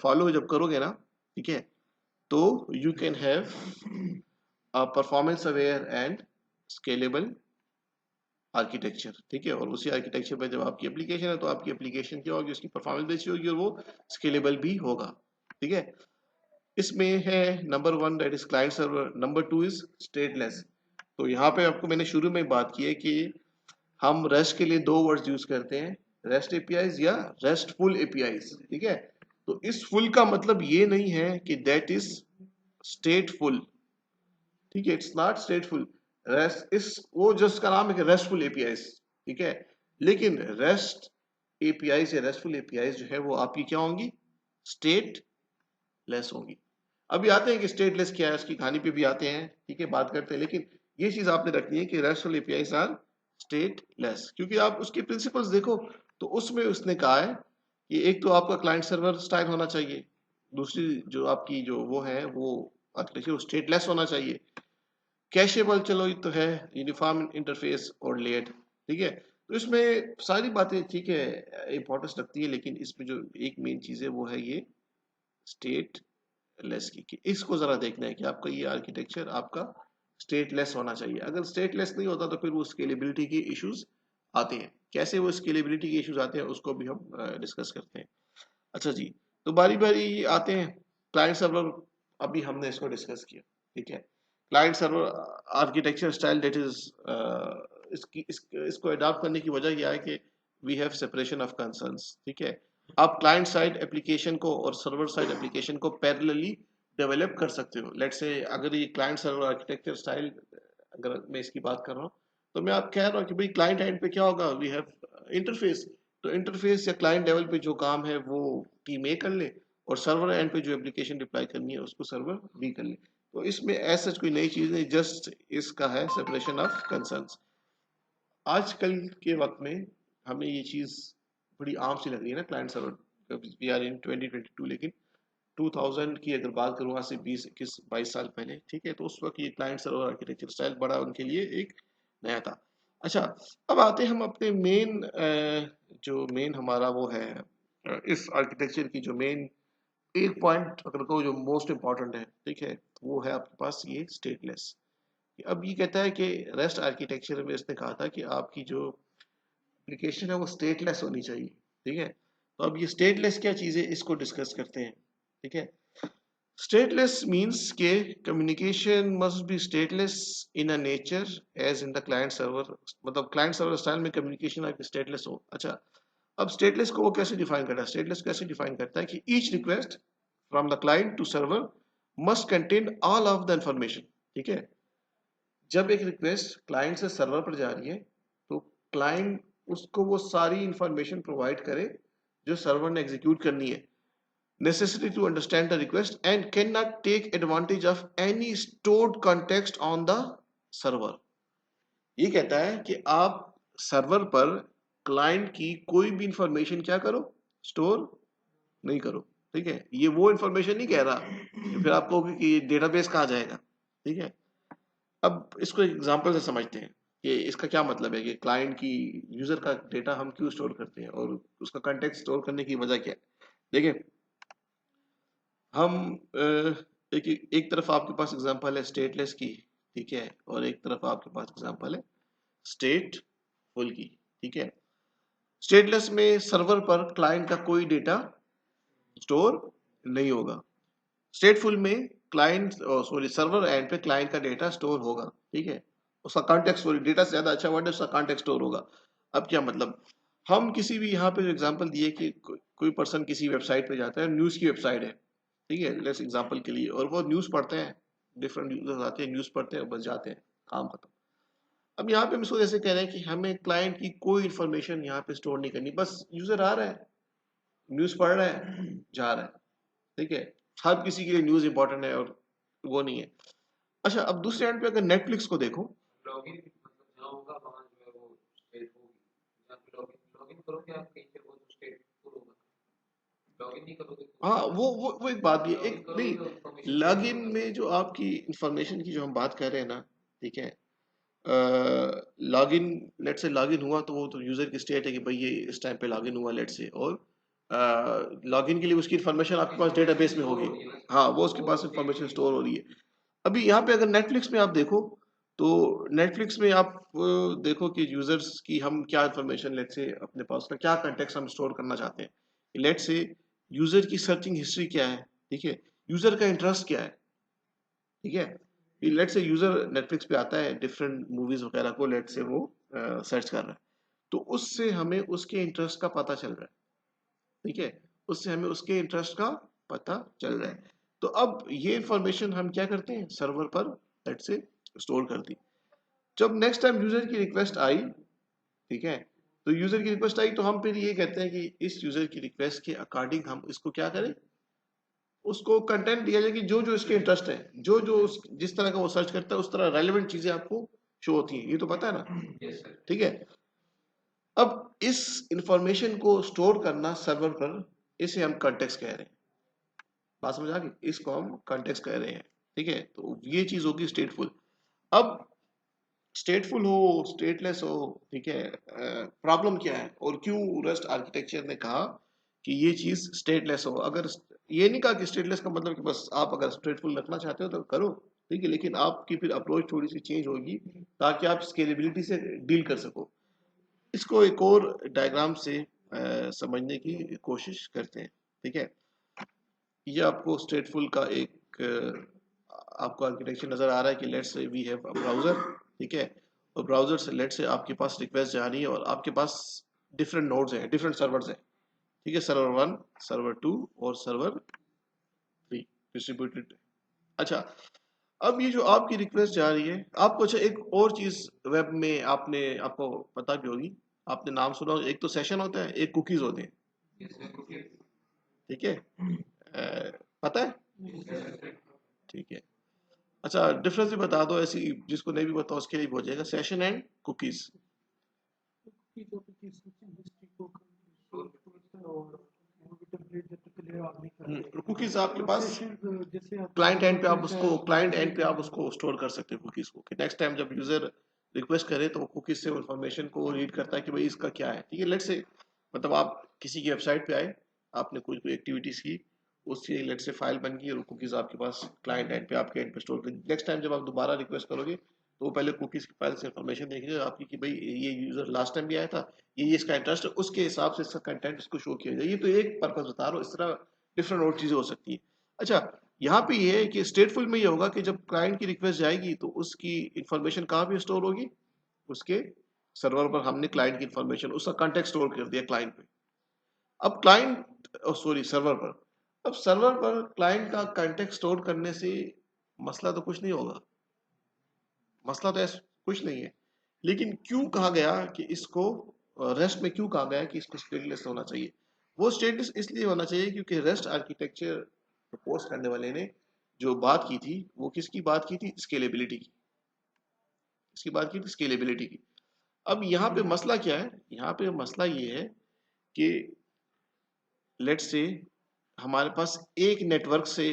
Speaker 1: फॉलो जब करोगे ना, ठीक है, तो you can have a performance aware and scalable architecture, ठीक है। और उसी आर्किटेक्चर पे जब आपकी एप्लीकेशन है, तो आपकी एप्लीकेशन क्या होगी, उसकी परफॉर्मेंस भी अच्छी होगी और वो स्केलेबल भी होगा, ठीक है। इसमें है number 1 that is client server, number 2 is stateless. तो यहाँ पे आपको मैंने शुरू में बात की है कि हम रेस्ट के लिए दो वर्ड्स यूज करते हैं, रेस्ट एपीआईज या रेस्टफुल एपीआईज, ठीक है। तो इस फुल का मतलब ये नहीं है कि दैट इज स्टेटफुल, ठीक है, इट्स नॉट स्टेटफुल। रेस्ट इस वो जस्ट का नाम है कि रेस्टफुल एपीआईज, ठीक है। लेकिन रेस्ट एपीआईज या रेस्टफुल एपीआईज जो है वो आपकी क्या होंगी, स्टेट लेस होंगी। अभी आते हैं कि स्टेटलेस क्या है, उसकी कहानी पे भी आते हैं, ठीक है, बात करते हैं। लेकिन ये चीज आपने रखनी है कि रेस्टफुल एपीआईज आर स्टेटलेस, क्योंकि आप उसके प्रिंसिपल्स देखो तो उसमें उसने कहा है कि एक तो आपका क्लाइंट सर्वर स्टाइल होना चाहिए, दूसरी जो आपकी जो वो है वो आर्किटेक्चर स्टेटलेस होना चाहिए। कैशेबल, चलो ये तो है, यूनिफॉर्म इंटरफेस और लेट, ठीक है। तो इसमें सारी बातें ठीक है, इंपॉर्टेंस रखती है, लेकिन इसमें जो एक मेन चीज है वो है ये स्टेट लेस की, कि इसको जरा देखना है कि आपका ये आर्किटेक्चर आपका स्टेटलेस होना चाहिए। अगर स्टेटलेस नहीं होता तो फिर वो स्केलेबिलिटी के इश्यूज आते हैं। कैसे वो स्केलेबिलिटी के इश्यूज आते हैं उसको भी हम डिस्कस करते हैं। अच्छा जी, तो बारी बारी आते हैं क्लाइंट सर्वर। अभी हमने इसको डिस्कस किया, ठीक है। Client server architecture style that is, इसको अडॉप्ट करने की वजह यह है कि we have separation of concerns, ठीक है। आप क्लाइंट साइड एप्लीकेशन को और सर्वर साइड एप्लीकेशन को पैरेलली डेवलप कर सकते हो। लेट्स से अगर ये क्लाइंट सर्वर आर्किटेक्चर स्टाइल, अगर मैं इसकी बात कर रहा हूँ, तो मैं आप कह रहा हूँ कि भाई क्लाइंट एंड पे क्या होगा, वी हैव इंटरफेस। तो इंटरफेस या क्लाइंट लेवल पे जो काम है वो टीम ए कर ले, और सर्वर एंड पे जो एप्लीकेशन डिप्लॉय करनी है उसको सर्वर बी कर ले। तो इसमें ऐसा कोई नई चीज नहीं, जस्ट इसका है सेपरेशन ऑफ कंसर्न्स। आजकल के वक्त में हमें ये चीज बड़ी आम सी लग रही है ना, client server, we are in 2022, लेकिन 2000 की अगर बात करूँ, आज से 20-21-22 साल पहले, ठीक है, तो उस वक्त ये क्लाइंट सर्वर आर्किटेक्चर स्टाइल बड़ा उनके लिए एक नया था। अच्छा, अब आते हैं हम अपने मेन, जो मेन हमारा वो है, इस आर्किटेक्चर की जो मेन एक पॉइंट अगर कहो जो मोस्ट इंपॉर्टेंट है, ठीक है, वो है आपके पास ये स्टेटलेस। अब ये कहता है कि रेस्ट आर्किटेक्चर में इसने कहा था कि आपकी जो एप्लीकेशन है वो स्टेटलेस होनी चाहिए, ठीक है। तो अब ये स्टेटलेस क्या चीज़ है, इसको डिस्कस करते हैं। ठीक है, स्टेटलेस मीन्स के communication must be stateless in a nature as in the client server, मतलब क्लाइंट सर्वर स्टाइल में कम्युनिकेशन आपकी स्टेटलेस हो। अच्छा, अब स्टेटलेस को वो कैसे डिफाइन करता है, स्टेटलेस कैसे डिफाइन करता है कि each request from the client to server must contain all of the information. ठीक है, जब एक रिक्वेस्ट क्लाइंट से सर्वर पर जा रही है तो क्लाइंट उसको वो सारी इंफॉर्मेशन प्रोवाइड करे जो सर्वर ने एग्जीक्यूट करनी है, necessary to understand the request and cannot take advantage of any stored context on the server। ये कहता है कि आप सर्वर पर क्लाइंट की कोई भी इंफॉर्मेशन क्या करो, स्टोर नहीं करो। ठीक है, ये वो इंफॉर्मेशन नहीं कह रहा कि फिर आपको कि डेटाबेस कहाँ जाएगा। ठीक है, अब इसको एक एग्जांपल से समझते हैं कि इसका क्या मतलब है कि क्लाइंट की यूजर का डेटा हम क्यों स्टोर करते हैं और उसका कंटेक्स्ट स्टोर करने की वजह क्या है। देखिए, हम एक एक तरफ आपके पास एग्जांपल है स्टेटलेस की, ठीक है, और एक तरफ आपके पास एग्जांपल है स्टेटफुल की। ठीक है, स्टेटलेस में सर्वर पर क्लाइंट का कोई डेटा स्टोर नहीं होगा, स्टेटफुल में क्लाइंट सॉरी सर्वर एंड पे क्लाइंट का डेटा स्टोर होगा। ठीक है, उसका कॉन्टेक्स्ट, सॉरी डेटा से ज्यादा अच्छा वर्ड है, उसका कॉन्टेक्स्ट स्टोर होगा। अब क्या मतलब, हम किसी भी यहाँ पे जो एग्जांपल दिए कि कोई पर्सन किसी वेबसाइट पे जाता है, न्यूज़ की वेबसाइट है, ठीक है, लेट्स एग्जांपल के लिए, और वो न्यूज़ पढ़ते हैं, डिफरेंट यूजर्स आते हैं, न्यूज़ पढ़ते हैं और बस जाते हैं, काम खत्म। अब यहाँ पे हम इसको जैसे कह रहे हैं कि हमें क्लाइंट की कोई इन्फॉर्मेशन यहाँ पे स्टोर नहीं करनी, बस यूजर आ रहा है, न्यूज़ पढ़ रहा है, जा रहा है। ठीक है, हर किसी के लिए न्यूज़ इंपॉर्टेंट है और वो नहीं है। अच्छा, अब दूसरे एंड पे अगर नेटफ्लिक्स को देखो,
Speaker 2: लॉगिन मतलब जहाँ होगा वहाँ जो है वो स्टेट होगी, जहाँ पे लॉगिन लॉगिन करोगे आप कहीं पे वो तो स्टेट फुल होगा, लॉगिन नहीं करोगे तो
Speaker 1: हाँ वो एक बात भी है,
Speaker 2: लॉगिन
Speaker 1: एक
Speaker 2: करोगे तो
Speaker 1: नहीं,
Speaker 2: इन्फॉर्मेशन स्टेट
Speaker 1: लॉगिन
Speaker 2: होगा।
Speaker 1: में जो आपकी इंफॉर्मेशन की जो हम बात कर रहे हैं ना, ठीक है, लॉगिन, लेट से लॉगिन हुआ तो वो तो यूजर की स्टेट है कि भाई ये इस टाइम पे लॉगिन हुआ, लेट से, और लॉगिन के लिए उसकी इंफॉर्मेशन आपके पास डेटाबेस में
Speaker 2: स्टोर
Speaker 1: होगी।
Speaker 2: हो रही है ना,
Speaker 1: हाँ, वो उसके
Speaker 2: वो
Speaker 1: पास
Speaker 2: स्टेट
Speaker 1: इंफॉर्मेशन
Speaker 2: में
Speaker 1: स्टोर हो
Speaker 2: स्टोर
Speaker 1: रही
Speaker 2: होगी।
Speaker 1: है। अभी यहाँ पे अगर नेटफ्लिक्स में आप देखो तो नेटफ्लिक्स में आप देखो कि यूजर्स की हम क्या इंफॉर्मेशन, लेट से अपने पास का क्या कंटेक्स्ट हम स्टोर करना चाहते हैं, लेट से यूजर की सर्चिंग हिस्ट्री क्या है, ठीक है, यूजर का इंटरेस्ट क्या है। ठीक है, लेट से यूजर नेटफ्लिक्स पे आता है, डिफरेंट मूवीज वगैरह को लेट से वो सर्च कर रहा है, तो उससे हमें उसके इंटरेस्ट का पता चल रहा है। ठीक है, उससे हमें उसके इंटरेस्ट का पता चल रहा है। तो अब ये इंफॉर्मेशन हम क्या करते हैं, सर्वर पर लेट से स्टोर कर दी। जब नेक्स्ट टाइम यूजर की रिक्वेस्ट आई, ठीक है, तो यूजर की रिक्वेस्ट आई तो हम फिर ये कहते हैं कि इस यूजर की रिक्वेस्ट के अकॉर्डिंग हम इसको क्या करें, उसको कंटेंट दिया जाए कि जो जो इसके इंटरेस्ट है, जो जो जिस तरह का वो सर्च करता है उस तरह रेलेवेंट चीजें आपको शो होती हैं, ये तो पता है ना।
Speaker 2: Yes sir.
Speaker 1: ठीक है, अब इस इंफॉर्मेशन को स्टोर करना सर्वर पर, इसे हम कंटेक्स्ट कह रहे हैं। बात समझ आ गई, इसको हम कंटेक्स्ट कह रहे हैं। ठीक है, तो ये चीज होगी स्टेटफुल। अब स्टेटफुल हो स्टेटलेस हो, ठीक है, प्रॉब्लम क्या है और क्यों रस्ट आर्किटेक्चर ने कहा कि ये चीज स्टेटलेस हो। अगर ये नहीं कहा कि स्टेटलेस का मतलब कि बस आप अगर स्टेटफुल रखना चाहते हो तो करो, ठीक है, लेकिन आपकी फिर अप्रोच थोड़ी सी चेंज होगी ताकि आप स्केलेबिलिटी से डील कर सको। इसको एक और डायग्राम से समझने की कोशिश करते हैं। ठीक है, ये आपको स्टेटफुल का एक आपको आर्किटेक्चर नजर आ रहा है कि let's say we have a browser, ठीक है, और ब्राउजर से लेट्स से आपके पास रिक्वेस्ट जा रही है और आपके पास डिफरेंट नोड्स हैं, डिफरेंट सर्वर्स हैं। ठीक है, सर्वर 1, सर्वर 2 और सर्वर 3 डिस्ट्रीब्यूटेड। अच्छा, अब ये जो आपकी रिक्वेस्ट जा रही है आपको, अच्छा एक और चीज वेब में आपने आपको पता भी होगी, आपने नाम सुना होगा, एक तो सेशन होता है, एक कुकीज होते हैं।
Speaker 2: Yes sir, okay.
Speaker 1: ठीक है, पता है। ठीक है, अच्छा डिफरेंस भी बता दो ऐसी, जिसको नहीं भी पता उसके लिए भी हो जाएगा, सेशन एंड कुकीज।
Speaker 3: कुकीज आपकी सर्चिंग हिस्ट्री को
Speaker 2: स्टोर
Speaker 3: स्टोर करता है और वो भी टेम्पलेट जब तक क्लियर आप नहीं करते।
Speaker 1: कुकीज आपके
Speaker 3: और
Speaker 1: पास
Speaker 3: सेशन जैसे आपका
Speaker 1: क्लाइंट एंड
Speaker 3: सर्वर
Speaker 1: पे आप
Speaker 3: खुलता है
Speaker 1: उसको,
Speaker 3: तो
Speaker 1: क्लाइंट एंड
Speaker 3: रीड
Speaker 1: पे आप
Speaker 3: करता है।
Speaker 1: उसको स्टोर कर सकते हो कुकीज को, कि नेक्स्ट टाइम जब यूजर रिक्वेस्ट करे तो वो कुकीज से इंफॉर्मेशन को रीड करता है कि भाई इसका क्या है। ठीक है, लेट से मतलब आप किसी की वेबसाइट पे आए, आपने कोई कोई एक्टिविटीज की, उसकी लेट से फाइल बन गई और कुकीज आपके पास क्लाइंट एंड पे आपके एंड पे स्टोर कर, नेक्स्ट टाइम जब आप दोबारा रिक्वेस्ट करोगे तो वो पहले कुकीज की फाइल से इंफॉर्मेशन देखेगा आपकी कि भाई ये यूजर लास्ट टाइम भी आया था, ये इसका इंटरेस्ट है, उसके हिसाब से इसका कंटेंट इसको शो किया जाए। ये तो एक पर्पज बता रहा हूँ, इस तरह डिफरेंट और चीजें हो सकती है। अच्छा, यहाँ पे ये है कि स्टेटफुल में ये होगा कि जब क्लाइंट की रिक्वेस्ट जाएगी तो उसकी इंफॉर्मेशन कहाँ पे स्टोर होगी, उसके सर्वर पर हमने क्लाइंट की इंफॉर्मेशन, उसका कॉन्टेक्स्ट स्टोर कर दिया क्लाइंट पे। अब क्लाइंट सॉरी सर्वर पर, अब सर्वर पर क्लाइंट का कॉन्टेक्स्ट स्टोर करने से मसला तो कुछ नहीं होगा, मसला तो ऐसा कुछ नहीं है। लेकिन क्यों कहा गया कि इसको रेस्ट में क्यों कहा गया कि इसको स्टेटलेस होना चाहिए? वो स्टेटलेस इसलिए होना चाहिए क्योंकि रेस्ट आर्किटेक्चर प्रपोज करने वाले ने जो बात की थी वो किसकी बात की थी, स्केलेबिलिटी की, इसकी बात की थी स्केलेबिलिटी की। अब यहाँ पे मसला क्या है, यहाँ पे मसला ये है कि लेट्स से हमारे पास एक नेटवर्क से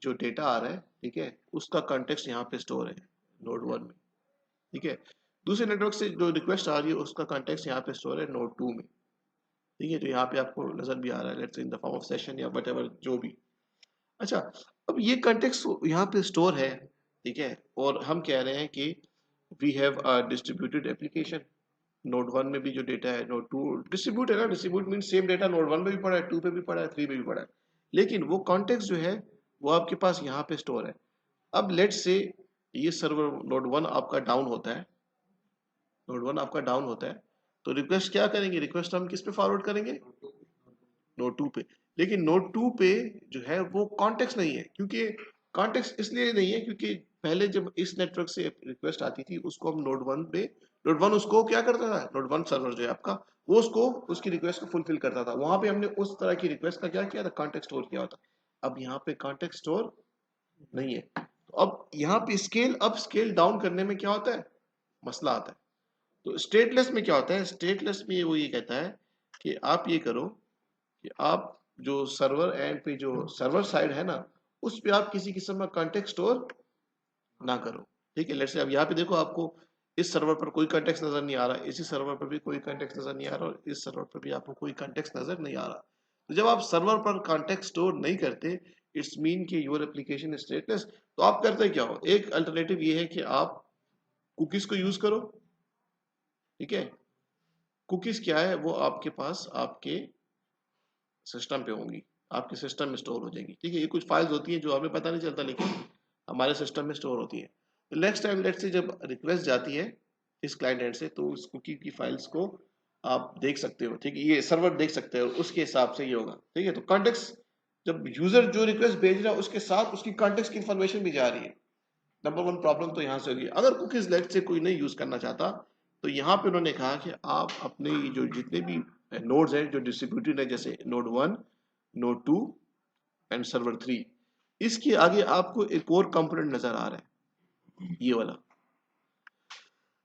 Speaker 1: जो डेटा आ रहा है, ठीक है, उसका कॉन्टेक्स्ट यहाँ पे स्टोर है नोड 1 में, ठीक है। दूसरे नेटवर्क से जो रिक्वेस्ट आ रही है उसका कॉन्टेक्स्ट यहाँ पे स्टोर है नोड 2 में, ठीक है, जो यहाँ पे आपको नजर भी आ रहा है, let's say in the form of session या व्हाटएवर जो भी। अच्छा, अब ये कॉन्टेक्स्ट यहाँ पे स्टोर है, ठीक है, और हम कह रहे हैं कि we have a distributed application. Node 1 में भी जो डेटा है नोड 2 डिस्ट्रीब्यूट है ना, distribute mean same data node 1 में भी पड़ा है, 2 पे भी पड़ा है, 3 पे भी पड़ा है, लेकिन वो कॉन्टेक्स्ट जो है वो आपके पास यहाँ पे स्टोर है। अब लेट्स से ये सर्वर नोड 1 आपका डाउन होता है, नोड 1 आपका डाउन होता है, तो रिक्वेस्ट क्या करेंगे, रिक्वेस्ट हम किस पे फॉरवर्ड करेंगे, नोड 2 पे। लेकिन नोड 2 पे जो है वो कॉन्टेक्स्ट नहीं है, क्योंकि कॉन्टेक्स्ट इसलिए नहीं है क्योंकि पहले जब इस नेटवर्क से रिक्वेस्ट आती थी उसको हम नोड 1 पे, नोड 1 उसको क्या करता था, नोड 1 सर्वर जो है आपका वो उसको उसकी रिक्वेस्ट को फुलफिल करता था, वहां पे हमने उस तरह की रिक्वेस्ट का क्या किया था, कॉन्टेक्स्ट स्टोर किया होता। अब यहाँ पे कॉन्टेक्स्ट स्टोर नहीं है, तो अब यहाँ पे स्केल अप स्केल डाउन करने में क्या होता है, मसला आता है। तो स्टेटलेस में क्या होता है, स्टेटलेस में वो ये कहता है कि आप ये करो कि आप जो सर्वर एंड पे जो सर्वर साइड है ना उस पे आप किसी किस्म का कॉन्टेक्स्ट स्टोर ना करो, ठीक है। लेट्स से अब यहाँ पे देखो आपको इस सर्वर पर कोई कॉन्टेक्स्ट नजर नहीं आ रहा, इसी सर्वर पर भी कोई कॉन्टेक्स्ट नजर नहीं आ रहा, और इस सर्वर पर भी आपको कोई कॉन्टेक्स्ट नजर नहीं आ रहा। तो जब आप सर्वर पर कॉन्टेक्स्ट स्टोर नहीं करते, इट्स मीन कि योर एप्लीकेशन इज स्टेटलेस। तो आप करते क्या हो, एक अल्टरनेटिव ये है कि आप कुकीज को यूज करो, ठीक है। कुकीज क्या है, वो आपके पास आपके सिस्टम पे होंगी, आपके सिस्टम में स्टोर हो जाएंगी, ठीक है। ये कुछ फाइल्स होती हैं जो हमें पता नहीं चलता लेकिन हमारे सिस्टम में स्टोर होती है। तो नेक्स्ट टाइम लेट्स से जब रिक्वेस्ट जाती है इस क्लाइंट एंड से, तो उस कुकी की फाइल्स को आप देख सकते हो, ठीक है, ये सर्वर देख सकते हो, उसके हिसाब से ये होगा, ठीक है। तो कॉन्टेक्स्ट, जब यूजर जो रिक्वेस्ट भेज रहा है उसके साथ उसकी कॉन्टेक्स्ट की इंफॉर्मेशन भी जा रही है। नंबर 1 प्रॉब्लम तो यहाँ से होगी। अगर कुकीज लेट से कोई नहीं यूज करना चाहता, तो यहाँ पे उन्होंने कहा कि आप अपने जो जितने भी नोड्स हैं जो डिस्ट्रीब्यूटेड है, जैसे नोड 1, नोड 2 एंड सर्वर 3, इसके आगे आपको एक और कंपोनेंट नजर आ रहा है, ये वाला,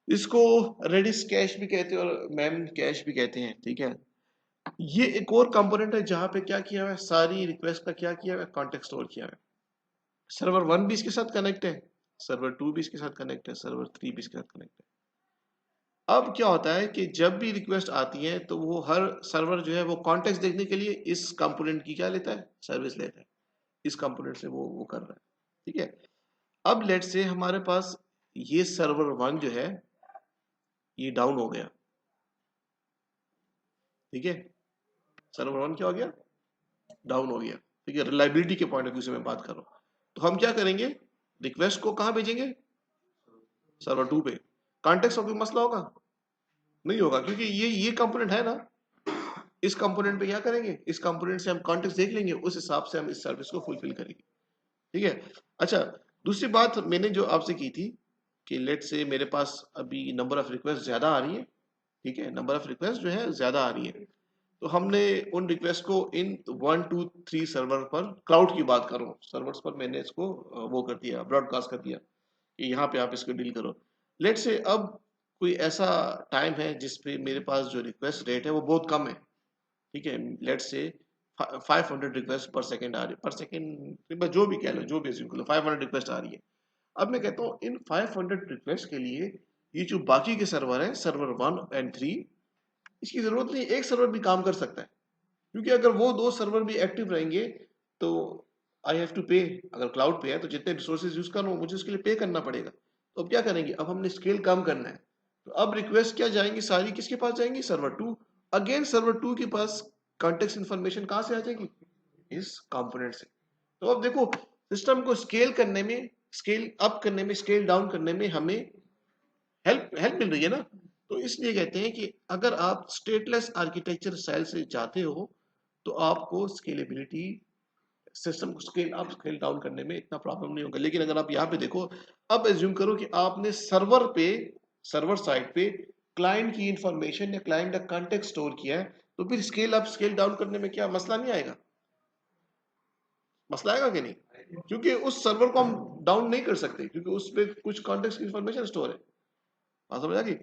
Speaker 1: इसको रेडिस कैश भी कहते हैं और मैम कैश भी कहते हैं, ठीक है। ये एक और कंपोनेंट है जहां पे क्या किया हुआ है, सारी रिक्वेस्ट का क्या किया हुआ है, कॉन्टेक्स्ट स्टोर किया हुआ है। सर्वर 1 भी इसके साथ कनेक्ट है, सर्वर 2 भी इसके साथ कनेक्ट है, सर्वर 3 भी इसके साथ कनेक्ट है। अब क्या होता है कि जब भी रिक्वेस्ट आती है तो वो हर सर्वर जो है वो कॉन्टेक्स्ट देखने के लिए इस कंपोनेंट की क्या लेता है, सर्विस लेता है, इस कंपोनेंट से वो कर रहा है, ठीक है। अब लेट से हमारे पास ये सर्वर 1 जो है ये डाउन हो गया, ठीक है, सर्वर 1 क्या हो गया, डाउन हो गया, ठीक है। रिलायबिलिटी के पॉइंट ऑफ व्यू से मैं बात कर रहा हूँ। तो हम क्या करेंगे, रिक्वेस्ट को कहाँ भेजेंगे, सर्वर 2 पे। कॉन्टेक्स्ट का कोई मसला होगा, नहीं होगा, क्योंकि ये कंपोनेंट है ना, इस कंपोनेंट पे क्या करेंगे, इस कंपोनेंट से हम कॉन्टेक्स्ट देख लेंगे, उस हिसाब से हम इस सर्विस को फुलफिल करेंगे, ठीक है। अच्छा, दूसरी बात मैंने जो आपसे की थी कि लेट से मेरे पास अभी नंबर ऑफ रिक्वेस्ट ज्यादा आ रही है, ठीक है, नंबर ऑफ रिक्वेस्ट जो है ज्यादा आ रही है, तो हमने उन रिक्वेस्ट को इन 1 2 3 सर्वर पर, क्लाउड की बात करो, सर्वर्स पर मैंने इसको वो कर दिया, ब्रॉडकास्ट कर दिया कि यहाँ पे आप इसको डील करो। लेट से अब कोई ऐसा टाइम है जिसपे मेरे पास जो रिक्वेस्ट रेट है वो बहुत कम है, ठीक है, लेट से 500 रिक्वेस्ट पर सेकंड आ रही है, पर सेकंड जो भी कह लो, जो भी assume कर लो, 500 रिक्वेस्ट आ रही है। अब मैं कहता हूँ इन 500 रिक्वेस्ट के लिए ये जो बाकी के सर्वर है, सर्वर 1 एंड 3, इसकी जरूरत नहीं, एक सर्वर भी काम कर सकता है, क्योंकि अगर वो 2 सर्वर भी एक्टिव रहेंगे तो आई हैव टू पे, अगर क्लाउड पे है तो जितने रिसोर्सेज यूज कर रहा हूँ मुझे उसके लिए पे करना पड़ेगा। तो अब क्या करेंगे, अब हमने स्केल कम करना है, तो अब रिक्वेस्ट क्या जाएंगी, सारी किसके पास जाएंगी, सर्वर 2। अगेन सर्वर 2 के पास कॉन्टेक्स्ट इंफॉर्मेशन कहां से आ जाएगी, इस कंपोनेंट से। तो अब देखो सिस्टम को स्केल करने में, स्केल अप करने में, स्केल डाउन करने में हमें हेल्प मिल रही है ना। तो इसलिए कहते हैं कि अगर आप स्टेटलेस आर्किटेक्चर स्टाइल से जाते हो तो आपको स्केलेबिलिटी, सिस्टम को स्केल अप स्केल डाउन करने में इतना प्रॉब्लम नहीं होगा। लेकिन अगर आप यहाँ पे देखो, अब एज्यूम करो कि आपने सर्वर साइड पे क्लाइंट की इंफॉर्मेशन या क्लाइंट का कॉन्टेक्स्ट स्टोर किया है, तो फिर स्केल अप स्केल डाउन करने में क्या मसला नहीं आएगा, मसला आएगा कि नहीं, क्योंकि उस सर्वर को हम डाउन नहीं कर सकते क्योंकि उस पे कुछ कॉन्टेक्स्ट की इंफॉर्मेशन स्टोर है। बात समझ आ गई।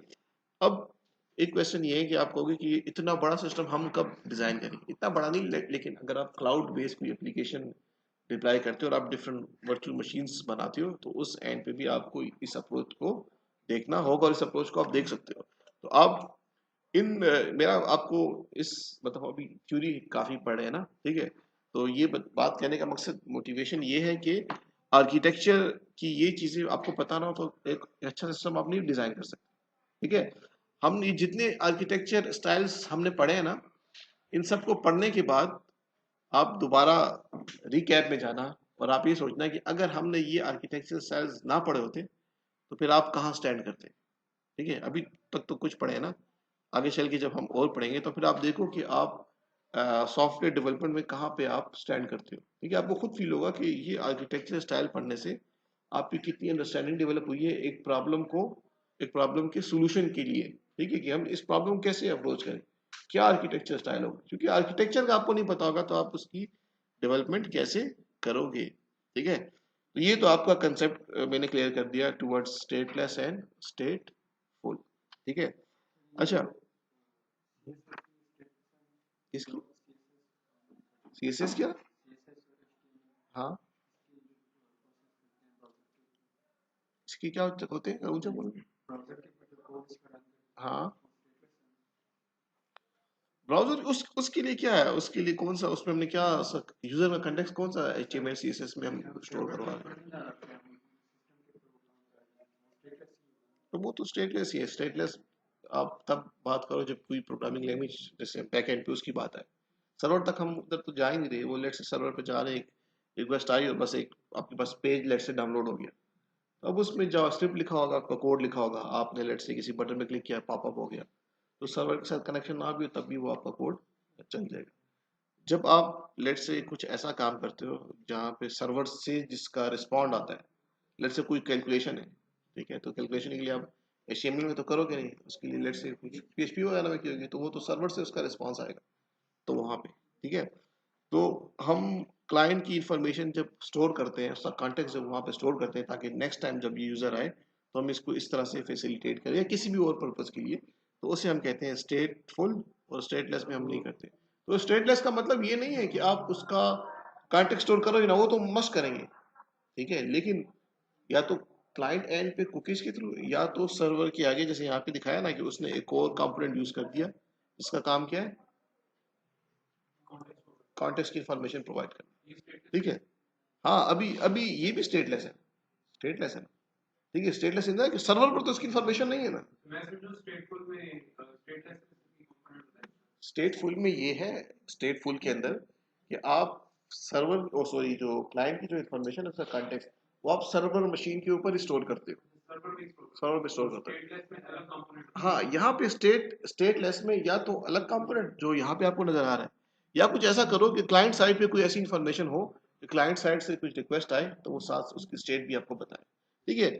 Speaker 1: अब एक क्वेश्चन ये है कि आप कहोगे कि इतना बड़ा सिस्टम हम कब डिजाइन करें, इतना बड़ा नहीं, लेकिन अगर आप क्लाउड बेस्ड कोई एप्लीकेशन डिप्लॉय करते हो और आप डिफरेंट वर्चुअल मशीन्स बनाते हो, तो उस एंड पे भी आपको इस अप्रोच को देखना होगा और इस अप्रोच को आप देख सकते हो। तो आप मेरा आपको इस मतलब अभी थ्योरी काफी पढ़े है ना, ठीक है। तो ये बात कहने का मकसद, मोटिवेशन ये है कि आर्किटेक्चर की ये चीजें आपको पता ना हो तो एक अच्छा सिस्टम आप नहीं डिजाइन कर सकते, ठीक है। हम ये जितने आर्किटेक्चर स्टाइल्स हमने पढ़े हैं ना, इन सबको पढ़ने के बाद आप दोबारा रिकैप में जाना और आप ये सोचना कि अगर हमने ये आर्किटेक्चर स्टाइल्स ना पढ़े होते तो फिर आप कहाँ स्टैंड करते, ठीक है। अभी तक तो कुछ पढ़े हैं ना, आगे चल के जब हम और पढ़ेंगे तो फिर आप देखो कि आप सॉफ्टवेयर डेवलपमेंट में कहाँ पे आप स्टैंड करते हो, ठीक है। आपको खुद फील होगा कि ये आर्किटेक्चर स्टाइल पढ़ने से आपकी कितनी अंडरस्टैंडिंग डेवलप हुई है एक प्रॉब्लम के सोल्यूशन के लिए, ठीक है, कि हम इस प्रॉब्लम को कैसे अप्रोच करें, क्या आर्किटेक्चर स्टाइल होगा। क्योंकि आर्किटेक्चर का आपको नहीं पता होगा तो आप उसकी डेवलपमेंट कैसे करोगे, ठीक है। तो ये तो आपका कंसेप्ट मैंने क्लियर कर दिया टुवर्ड्स स्टेटलेस एंड स्टेटफुल, ठीक है। अच्छा, इसकी सीएसएस क्या, हाँ इसकी क्या होते हैं, ऊंचा बोलो। हाँ ब्राउजर उसके लिए क्या है, उसके लिए कौन सा, उसमें हमने क्या यूजर का कंटेक्स्ट कौन सा एचटीएमएल सीएसएस में हम स्टोर करवा रहे हैं, तो वो तो स्टेटलेस ही है। स्टेटलेस आप तब बात करो जब कोई प्रोग्रामिंग लैंग्वेज जैसे बैकएंड पे उसकी बात है, सर्वर तक हम उधर तो जा ही नहीं रहे। वो लेट से सर्वर पे जा रहे हैं, एक रिक्वेस्ट आई और बस एक आपके पास पेज लेट से डाउनलोड हो गया, तो अब उसमें जावास्क्रिप्ट लिखा होगा, आपका कोड लिखा होगा, आपने लेट से किसी बटन पे क्लिक किया, पॉपअप हो गया, तो सर्वर के साथ कनेक्शन ना भी हो तब भी वो आपका कोड चल जाएगा। जब आप लेट से कुछ ऐसा काम करते हो जहाँ पे सर्वर से जिसका रिस्पॉन्ड आता है, लेट से कोई कैलकुलेशन है, ठीक है, तो कैलकुलेशन के लिए आप एचटीएमएल में तो करोगे नहीं, उसके लिए लेट से कुछ पीएचपी वगैरह में कियोगे तो वो तो सर्वर से उसका रिस्पॉन्स आएगा, तो वहाँ पे, ठीक है। तो हम क्लाइंट की इंफॉर्मेशन जब स्टोर करते हैं, उसका कॉन्टेक्स्ट जब वहाँ पे स्टोर करते हैं ताकि नेक्स्ट टाइम जब ये यूजर आए तो हम इसको इस तरह से फैसिलिटेट करें या किसी भी और पर्पज के लिए, तो उसे हम कहते हैं स्टेटफुल। और स्टेटलेस में हम नहीं करते। तो स्टेटलेस का मतलब ये नहीं है कि आप उसका कॉन्टेक्स्ट स्टोर करोगे ना, वो तो मस्ट करेंगे, ठीक है, लेकिन या तो क्लाइंट एंड पे कुकीज के थ्रू या तो सर्वर के आगे, जैसे यहाँ पे दिखाया ना कि उसने एक और कंपोनेंट यूज कर दिया जिसका काम क्या है, कॉन्टेक्स्ट की इंफॉर्मेशन प्रोवाइड करना, ठीक है। हाँ अभी अभी ये भी स्टेटलेस है, स्टेटलेस है ना, ठीक है, स्टेटलेस इन कि सर्वर पर तो उसकी इंफॉर्मेशन नहीं है ना। स्टेटफुल में ये है, स्टेटफुल के अंदर कि आप सर्वर और सॉरी जो क्लाइंट की जो इंफॉर्मेशन है उसका कॉन्टेक्स्ट वो आप सर्वर मशीन के ऊपर स्टोर करते हो, सर्वर पे स्टोर करते हो। हाँ यहाँ पे स्टेटलेस में या तो अलग कंपोनेंट जो यहाँ पे आपको नजर आ रहा है, या कुछ ऐसा करो कि क्लाइंट साइड पे कोई ऐसी इंफॉर्मेशन हो कि क्लाइंट साइड से कुछ रिक्वेस्ट आए तो वो साथ उसकी स्टेट भी आपको बताए, ठीक है।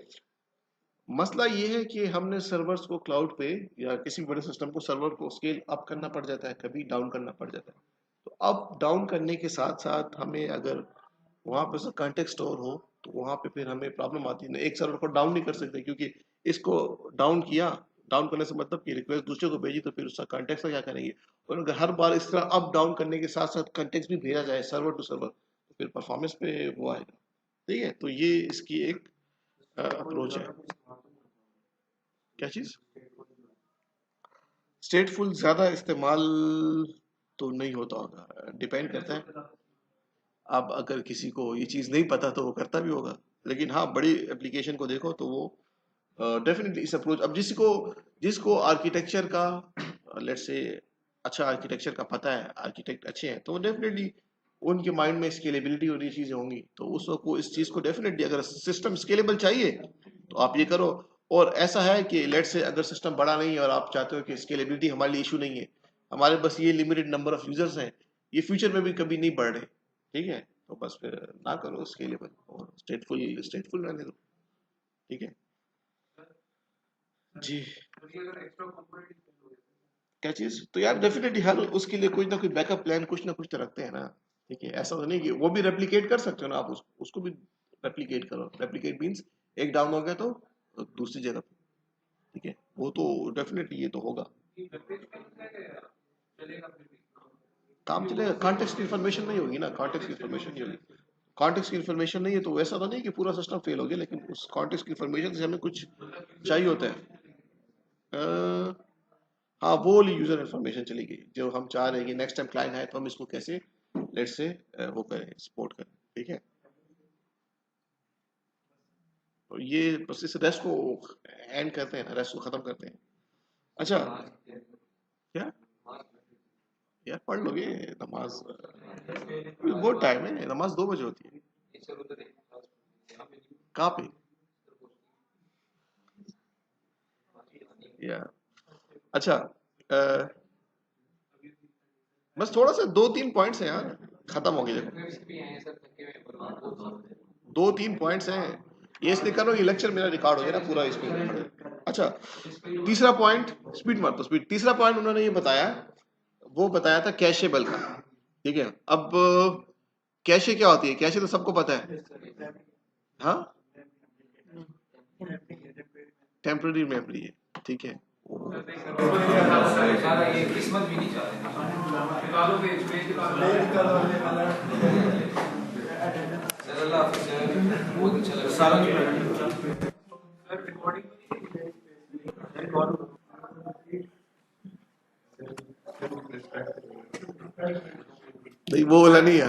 Speaker 1: मसला ये है कि हमने सर्वर्स को क्लाउड पे या किसी बड़े सिस्टम को सर्वर को स्केल अप करना पड़ जाता है, कभी डाउन करना पड़ जाता है। तो अप डाउन करने के साथ साथ हमें अगर वहां पे उसका कॉन्टेक्स्ट स्टोर हो तो वहां पे फिर हमें प्रॉब्लम आती है ना, एक सर्वर को डाउन नहीं कर सकते क्योंकि इसको डाउन किया, डाउन करने से मतलब कि रिक्वेस्ट दूसरे को भेजी तो फिर उसका कॉन्टेक्स्ट का क्या करेंगे। और अगर हर बार इस तरह अप डाउन करने के साथ साथ कॉन्टेक्स्ट भी भेजा जाए सर्वर टू सर्वर तो फिर परफॉर्मेंस पे वो आएगा, ठीक है। तो ये इसकी एक अप्रोच है। क्या चीज, स्टेटफुल ज्यादा इस्तेमाल तो नहीं होता होगा, डिपेंड करता है। अब अगर किसी को ये चीज नहीं पता तो वो करता भी होगा, लेकिन हाँ बड़ी एप्लीकेशन को देखो तो वो डेफिनेटली इस अप्रोच, अब जिसको आर्किटेक्चर का लेट्स से अच्छा आर्किटेक्चर का पता है, आर्किटेक्ट अच्छे हैं, तो डेफिनेटली उनके माइंड में स्केलेबिलिटी और ये चीजें होंगी, तो उस वक्त को इस चीज को डेफिनेटली, अगर सिस्टम स्केलेबल चाहिए तो आप ये करो। और ऐसा है कि लेट्स से अगर सिस्टम बड़ा नहीं है और आप चाहते हो कि स्केलेबिलिटी हमारे लिए इशू नहीं है, हमारे बस ये लिमिटेड नंबर ऑफ यूजर्स हैं, ये फ्यूचर में भी कभी नहीं बढ़ रहे, ठीक है, तो बस फिर ना करो स्केलेबल और स्टेटफुल रहने दो, ठीक है जी।
Speaker 2: अगर एक्स्ट्रा कंपोनेंट
Speaker 1: क्या चीज, तो यार डेफिनेटली हर उसके लिए कोई ना कोई बैकअप प्लान कुछ ना कुछ तो रखते हैं ना, ठीक है, ऐसा तो नहीं कि वो भी रेप्लिकेट कर सकते हो ना आप, उसको भी रेप्लिकेट करो, रेप्लिकेट मींस एक डाउन हो गया तो दूसरी जगह पे, ठीक है, वो तो डेफिनेटली ये तो होगा,
Speaker 2: चलेगा फिर भी
Speaker 1: काम चलेगा। कॉन्टेक्स्ट की इन्फॉर्मेशन नहीं होगी ना, कॉन्टेक्स्ट की इन्फॉर्मेशन नहीं होगी, कॉन्टेक्स्ट की इन्फॉर्मेशन नहीं है तो वैसा तो नहीं कि पूरा सिस्टम फेल हो गया, लेकिन उस कॉन्टेक्स्ट की इन्फॉर्मेशन से हमें कुछ चाहिए होता है। हाँ, वो वाली यूजर इन्फॉर्मेशन चली गई जो हम चाह रहे हैं कि नेक्स्ट टाइम क्लाइंट आए तो हम इसको कैसे लेट्स से वो करें, सपोर्ट करें, ठीक है, और ये बस इस रेस्ट को एंड करते हैं ना, रेस्ट को खत्म करते हैं। अच्छा, क्या यार पढ़ लोगे नमाज, बहुत टाइम है, नमाज 2 बजे होती है, कहाँ पे यार। अच्छा, बस थोड़ा सा 2-3 पॉइंट्स हैं यार, खत्म हो गया, देखो 2-3 पॉइंट्स हैं, ये इसलिए करो, ये लेक्चर मेरा रिकॉर्ड हो गया ना पूरा इसमें। अच्छा, तीसरा पॉइंट, स्पीड मार दो स्पीड, तीसरा पॉइंट उन्होंने ये बताया, वो बताया था कैशेबल का, ठीक है। अब कैशे क्या होती है, कैशे तो सबको पता है, हाँ, टेम्पररी मेमोरी है, ठीक है,
Speaker 2: ये किस्मत भी नहीं चाह रहे निकालो पेज चल बहुत अच्छा लगा सारा
Speaker 1: नहीं वो वाला नहीं है,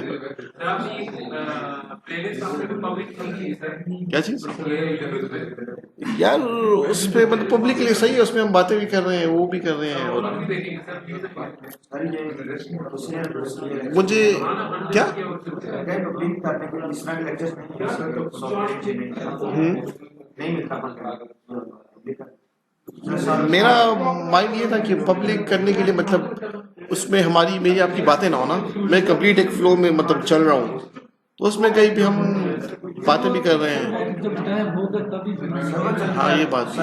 Speaker 1: क्या चीज यार, उस पे मतलब पब्लिक के लिए सही है, उसमें हम बातें भी कर रहे हैं, वो भी कर रहे हैं, और मुझे क्या मेरा माइंड ये था कि पब्लिक करने के लिए मतलब उसमें हमारी मेरी आपकी बातें ना हो ना, मैं कंप्लीट एक फ्लो में मतलब चल रहा हूँ, तो उसमें कहीं भी हम बातें भी कर रहे हैं,
Speaker 3: जब टाइम होगा तभी
Speaker 1: हाँ ये बात भी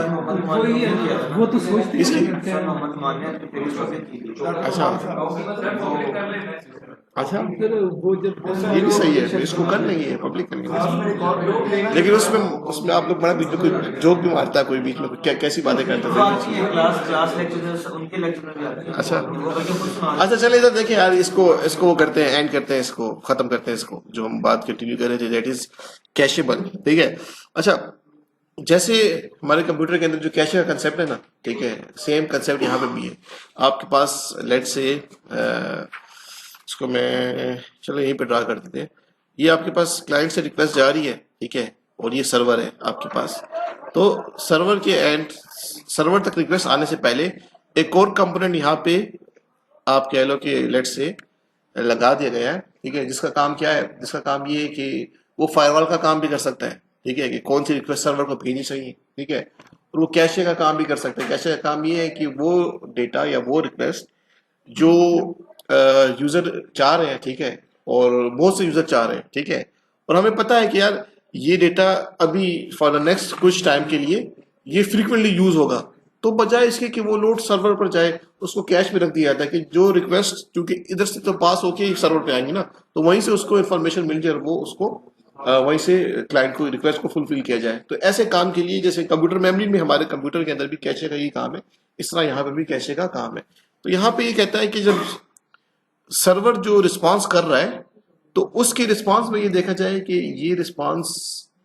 Speaker 3: वो तो सोचते
Speaker 1: इसकी, अच्छा अच्छा,
Speaker 3: फिर वो जब
Speaker 1: ये भी सही है, फिर इसको कर लेंगे, पब्लिक कर लेंगे, लेकिन उसमें आप लोग बड़ा बीच में कोई जोक भी मारता है कोई बीच में, क्या कैसी बातें करते थे, अच्छा अच्छा, चले इधर देखें यार, इसको करते हैं, एंड करते हैं, इसको खत्म करते हैं, इसको जो हम बात कंटिन्यू कर रहे थे, दैट इज कैशेबल, ठीक है। अच्छा, जैसे हमारे कंप्यूटर के अंदर जो कैशे का कंसेप्ट है ना, ठीक है, सेम कंसेप्ट यहाँ पे भी है, आपके पास लेट्स से इसको मैं चलो यहीं पे ड्रा कर देते हैं, ये आपके पास क्लाइंट से रिक्वेस्ट जा रही है, ठीक है, और ये सर्वर है आपके पास, तो सर्वर के एंड, सर्वर तक रिक्वेस्ट आने से पहले एक और कंपोनेंट यहाँ पे आप कह लो कि लेट्स से लगा दिया गया है, ठीक है, जिसका काम क्या है, जिसका काम ये है कि वो फायरवॉल का काम भी कर सकता है, ठीक है, कि कौन सी रिक्वेस्ट सर्वर को भेजनी चाहिए, ठीक है, और वो कैशे का काम भी कर सकता है। कैशे का काम ये है कि वो डेटा या वो रिक्वेस्ट जो यूजर चाह रहे हैं, ठीक है, और बहुत से यूजर चाह रहे हैं, ठीक है, और हमें पता है कि यार ये डेटा अभी फॉर द नेक्स्ट कुछ टाइम के लिए ये फ्रीक्वेंटली यूज होगा, तो बजाय इसके कि वो लोड सर्वर पर जाए, उसको कैश में रख दिया जाता है कि जो रिक्वेस्ट क्योंकि इधर से तो पास होके सर्वर पे आएंगी ना, तो वहीं से उसको इन्फॉर्मेशन मिल जाए और वो उसको वहीं से क्लाइंट को रिक्वेस्ट को फुलफिल किया जाए। तो ऐसे काम के लिए जैसे कंप्यूटर मेमोरी में हमारे कंप्यूटर के अंदर भी कैशे का ही काम है, इस तरह यहाँ पे भी कैशे का काम है। तो यहाँ पे ये कहता है कि जब सर्वर जो रिस्पॉन्स कर रहा है तो उसके रिस्पॉन्स में ये देखा जाए कि ये रिस्पॉन्स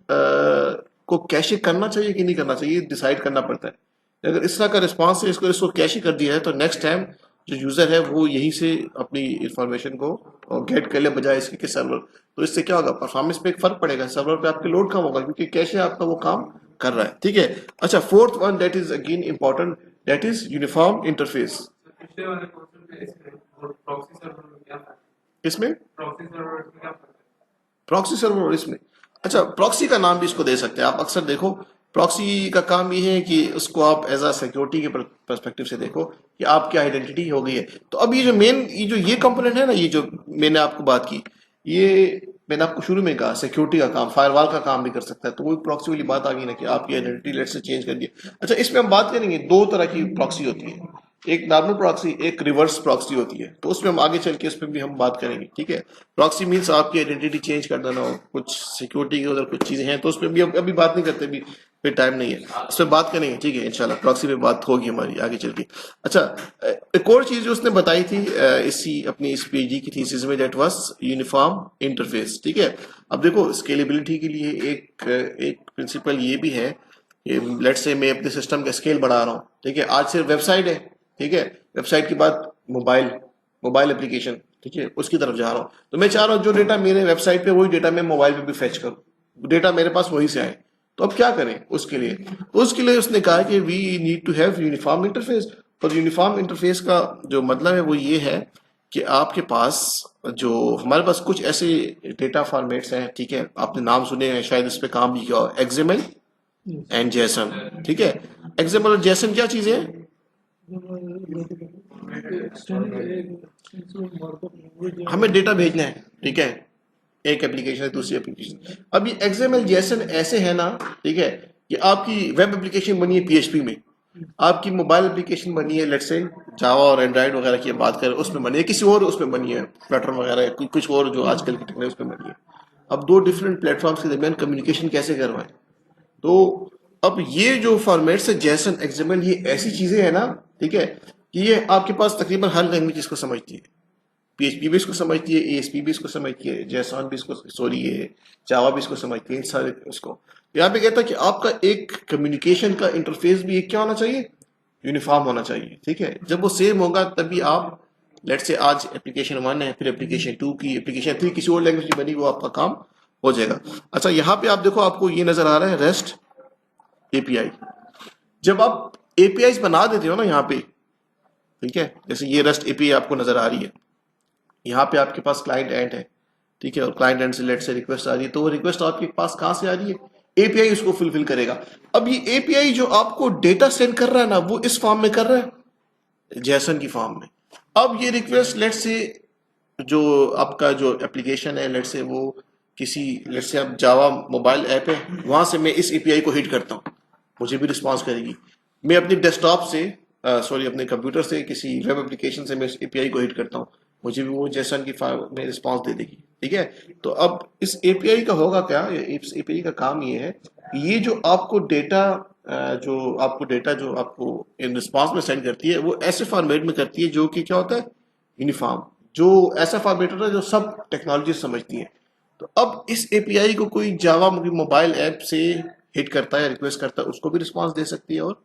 Speaker 1: को कैशे करना चाहिए कि नहीं करना चाहिए, डिसाइड करना पड़ता है। अगर इस तरह का रिस्पॉन्स है, इसको कैशे कर दिया है, तो नेक्स्ट टाइम जो यूजर है वो यहीं से अपनी इंफॉर्मेशन को गेट कर ले बजाय इसके कि सर्वर, तो इससे क्या होगा, परफॉर्मेंस पे एक फर्क पड़ेगा, सर्वर पे आपके लोड कम होगा क्योंकि कैशे आपका वो काम कर रहा है, ठीक है। अच्छा, fourth one that is again important, that is uniform interface.
Speaker 2: पिछले वाले क्वेश्चन पे इसमें और प्रॉक्सी सर्वर में क्या फर्क है?
Speaker 1: इसमें
Speaker 2: प्रॉक्सी सर्वर में क्या फर्क है?
Speaker 1: प्रॉक्सी सर्वर और इसमें, अच्छा प्रॉक्सी का नाम भी इसको दे सकते हैं आप। अक्सर देखो प्रॉक्सी का काम ये है कि उसको आप एज अ सिक्योरिटी के पर्सपेक्टिव से देखो कि आपकी आइडेंटिटी हो गई है। तो अब ये जो मेन ये कंपोनेंट है ना, ये जो मैंने आपको बात की, ये मैंने आपको शुरू में कहा सिक्योरिटी का काम, फायरवॉल का काम भी कर सकता है। तो वो प्रॉक्सी वाली बात आ गई ना कि आपकी आइडेंटिटी लेट से चेंज कर दी। अच्छा, इसमें हम बात करेंगे दो तरह की प्रॉक्सी होती है, एक नॉर्मल प्रॉक्सी, एक रिवर्स प्रॉक्सी होती है। तो उसमें हम आगे चल के उस पर भी हम बात करेंगे, ठीक है। प्रॉक्सी मीन्स आपकी आइडेंटिटी चेंज कर देना हो, कुछ सिक्योरिटी की उधर कुछ चीजें हैं, तो उसमें भी अभी बात नहीं करते, भी फिर टाइम नहीं है, उस पर बात करेंगे, ठीक है। इंशाल्लाह प्रॉक्सी पे बात होगी हमारी आगे चल के। अच्छा, एक और चीज जो उसने बताई थी इसी अपनी इस पीएचडी की थीसिस में, दैट वाज यूनिफॉर्म इंटरफेस, ठीक है। अब देखो स्केलेबिलिटी के लिए एक प्रिंसिपल ये भी है, लेट से मैं अपने सिस्टम का स्केल बढ़ा रहा हूँ, ठीक है। आज सिर्फ वेबसाइट है, ठीक है, वेबसाइट के बाद मोबाइल एप्लीकेशन, ठीक है, उसकी तरफ जा रहा हूँ। तो मैं चाह रहा हूँ जो डेटा मेरे वेबसाइट पे वही डेटा मैं मोबाइल पे भी फेच करूँ, डेटा मेरे पास वहीं से आए। तो अब क्या करें उसके लिए? तो उसके लिए उसने कहा कि we need to have uniform interface. और यूनिफॉर्म इंटरफेस का जो मतलब है वो ये है कि आपके पास जो हमारे पास कुछ ऐसे डेटा फॉर्मेट्स हैं, ठीक है, आपने नाम सुने हैं शायद, इस पे काम भी किया हो, एक्सएमएल एंड जेसन, ठीक है। एक्सएमएल और जेसन क्या चीजें हैं? हमें डेटा भेजना है, ठीक है, एक एप्लीकेशन से दूसरी एप्लीकेशन। अब ये एक्सएमएल जेसन ऐसे है ना, ठीक है, कि आपकी वेब एप्लीकेशन बनी है पीएचपी में, आपकी मोबाइल एप्लीकेशन बनी है लेट्स से जावा और एंड्रॉइड वगैरह की बात करें, उसमें बनी है, किसी और उसमें बनी है फ्लटर वगैरह, कुछ और जो आजकल की टेक्नोलॉजी उसमें बनी है। अब दो डिफरेंट प्लेटफॉर्म्स के दरमियान कम्युनिकेशन कैसे करवाएं? तो अब ये जो फॉर्मेट्स है जेसन एक्सएमएल, ये ऐसी चीजें हैं ना, ठीक है, कि ये आपके पास तकरीबन हर लैंग्वेज इसको समझती है। पीएचपी भी इसको समझती है, एएसपी भी इसको समझती है, जेसन भी इसको, सॉरी ये जावा भी इसको समझती है, इन सारे उसको। यहाँ पे कहता है कि आपका एक कम्युनिकेशन का इंटरफेस भी एक क्या होना चाहिए? यूनिफॉर्म होना चाहिए, ठीक है। जब वो सेम होगा तभी आप, लेट से आज एप्लीकेशन 1 है, फिर एप्लीकेशन 2 की, एप्लीकेशन 3 किसी और लैंग्वेज की बनी, वो आपका काम हो जाएगा। अच्छा, यहाँ पे आप देखो, आपको ये नजर आ रहा है रेस्ट एपीआई। जब आप एपीआई बना देते हो ना यहाँ पे, ठीक है, जैसे ये रेस्ट एपीआई आपको नजर आ रही है, यहाँ पे आपके पास क्लाइंट एंड है, ठीक है, और क्लाइंट एंड से लेट से रिक्वेस्ट आ रही है, तो वो रिक्वेस्ट आपके पास कहाँ से आ रही है? एपीआई उसको फुलफिल करेगा। अब ये एपीआई जो आपको डेटा सेंड कर रहा है ना, वो इस फॉर्म में कर रहा है, जेसन की फॉर्म में। अब ये रिक्वेस्ट लेट से जो आपका जो एप्लीकेशन है, लेट से वो किसी, लेट से आप जावा मोबाइल ऐप है, वहां से मैं इस एपीआई को हिट करता हूँ, मुझे भी रिस्पॉन्स करेगी। मैं अपनी डेस्कटॉप से, सॉरी अपने कंप्यूटर से, किसी वेब एप्लीकेशन से मैं इस एपीआई को हिट करता हूँ, मुझे भी वो जेसन की फाइल में रिस्पॉन्स दे देगी, ठीक है। तो अब इस एपीआई का होगा क्या? इस एपीआई का काम ये है, ये जो आपको डेटा जो आपको इन रिस्पॉन्स में सेंड करती है, वो ऐसे फॉर्मेट में करती है जो कि क्या होता है? यूनिफॉर्म, जो ऐसा फॉर्मेट होता है जो सब टेक्नोलॉजी समझती है। तो अब इस एपीआई को कोई जावा मोबाइल ऐप से हिट करता है, रिक्वेस्ट करता है, उसको भी रिस्पॉन्स दे सकती है और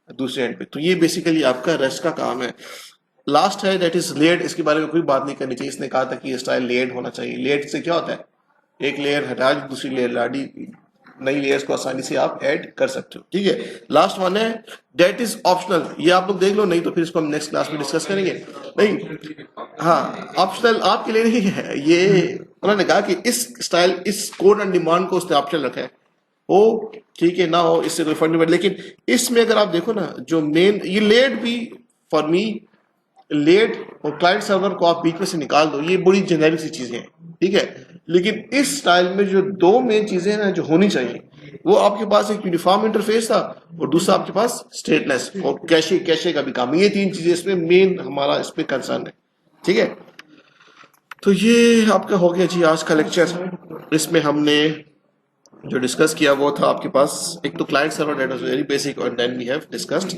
Speaker 1: दूसरे एंड पे। तो ये बेसिकली आपका रेस्ट का काम है। लास्ट है दैट इज लेयर्ड, इसके बारे में कोई बात नहीं करनी चाहिए। इसने कहा था कि ये स्टाइल लेयर्ड होना चाहिए। लेयर्ड से क्या होता है? एक लेयर हटा दी, दूसरी लेयर ला दी, नई लेयर्स को आसानी से आप ऐड कर सकते हो, ठीक है। लास्ट वन है दैट इज ऑप्शनल, ये आप लोग देख लो, नहीं तो फिर इसको हम नेक्स्ट क्लास में डिस्कस करेंगे। नहीं, हाँ, ऑप्शनल आपके लिए नहीं है ये, उन्होंने कहा कि इस स्टाइल, इस कोड एंड डिमांड को उसने ऑप्शनल रखा है, हो ठीक है, ना हो इससे कोई फर्क नहीं पड़ता। लेकिन इसमें अगर आप देखो ना, जो मेन ये लेड भी फॉर मी, लेड और क्लाइंट सर्वर को आप बीच में से निकाल दो, ये बड़ी जेनेरिक सी चीजें हैं, ठीक है। लेकिन इस स्टाइल में जो दो मेन चीजें ना जो होनी चाहिए, वो आपके पास एक यूनिफॉर्म इंटरफेस था और दूसरा आपके पास स्टेटलेस और कैशे का भी काम। ये तीन चीजें इसमें मेन हमारा इस पे कंसर्न है, ठीक है। तो ये आपका हो गया जी आज का लेक्चर। इसमें हमने जो डिस्कस किया वो था आपके पास एक तो client server, that was very basic, और then we have discussed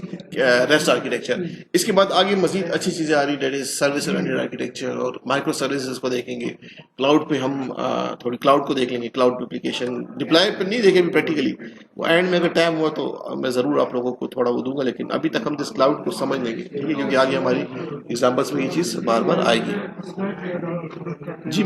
Speaker 1: REST architecture. इसके बाद आगे मजीद अच्छी चीजें आ रही, that is service oriented architecture और माइक्रो सर्विसेज को देखेंगे। क्लाउड पे हम थोड़ी क्लाउड को देख लेंगे, क्लाउड एप्लीकेशन डिप्लॉय पे नहीं देखेंगे प्रैक्टिकली, वो एंड में अगर टाइम हुआ तो मैं जरूर आप लोगों को थोड़ा वो दूंगा, लेकिन अभी तक हम जिस क्लाउड को समझ लेंगे, ठीक है, क्योंकि आगे हमारी एग्जाम्पल्स में ये चीज बार बार आएगी। जी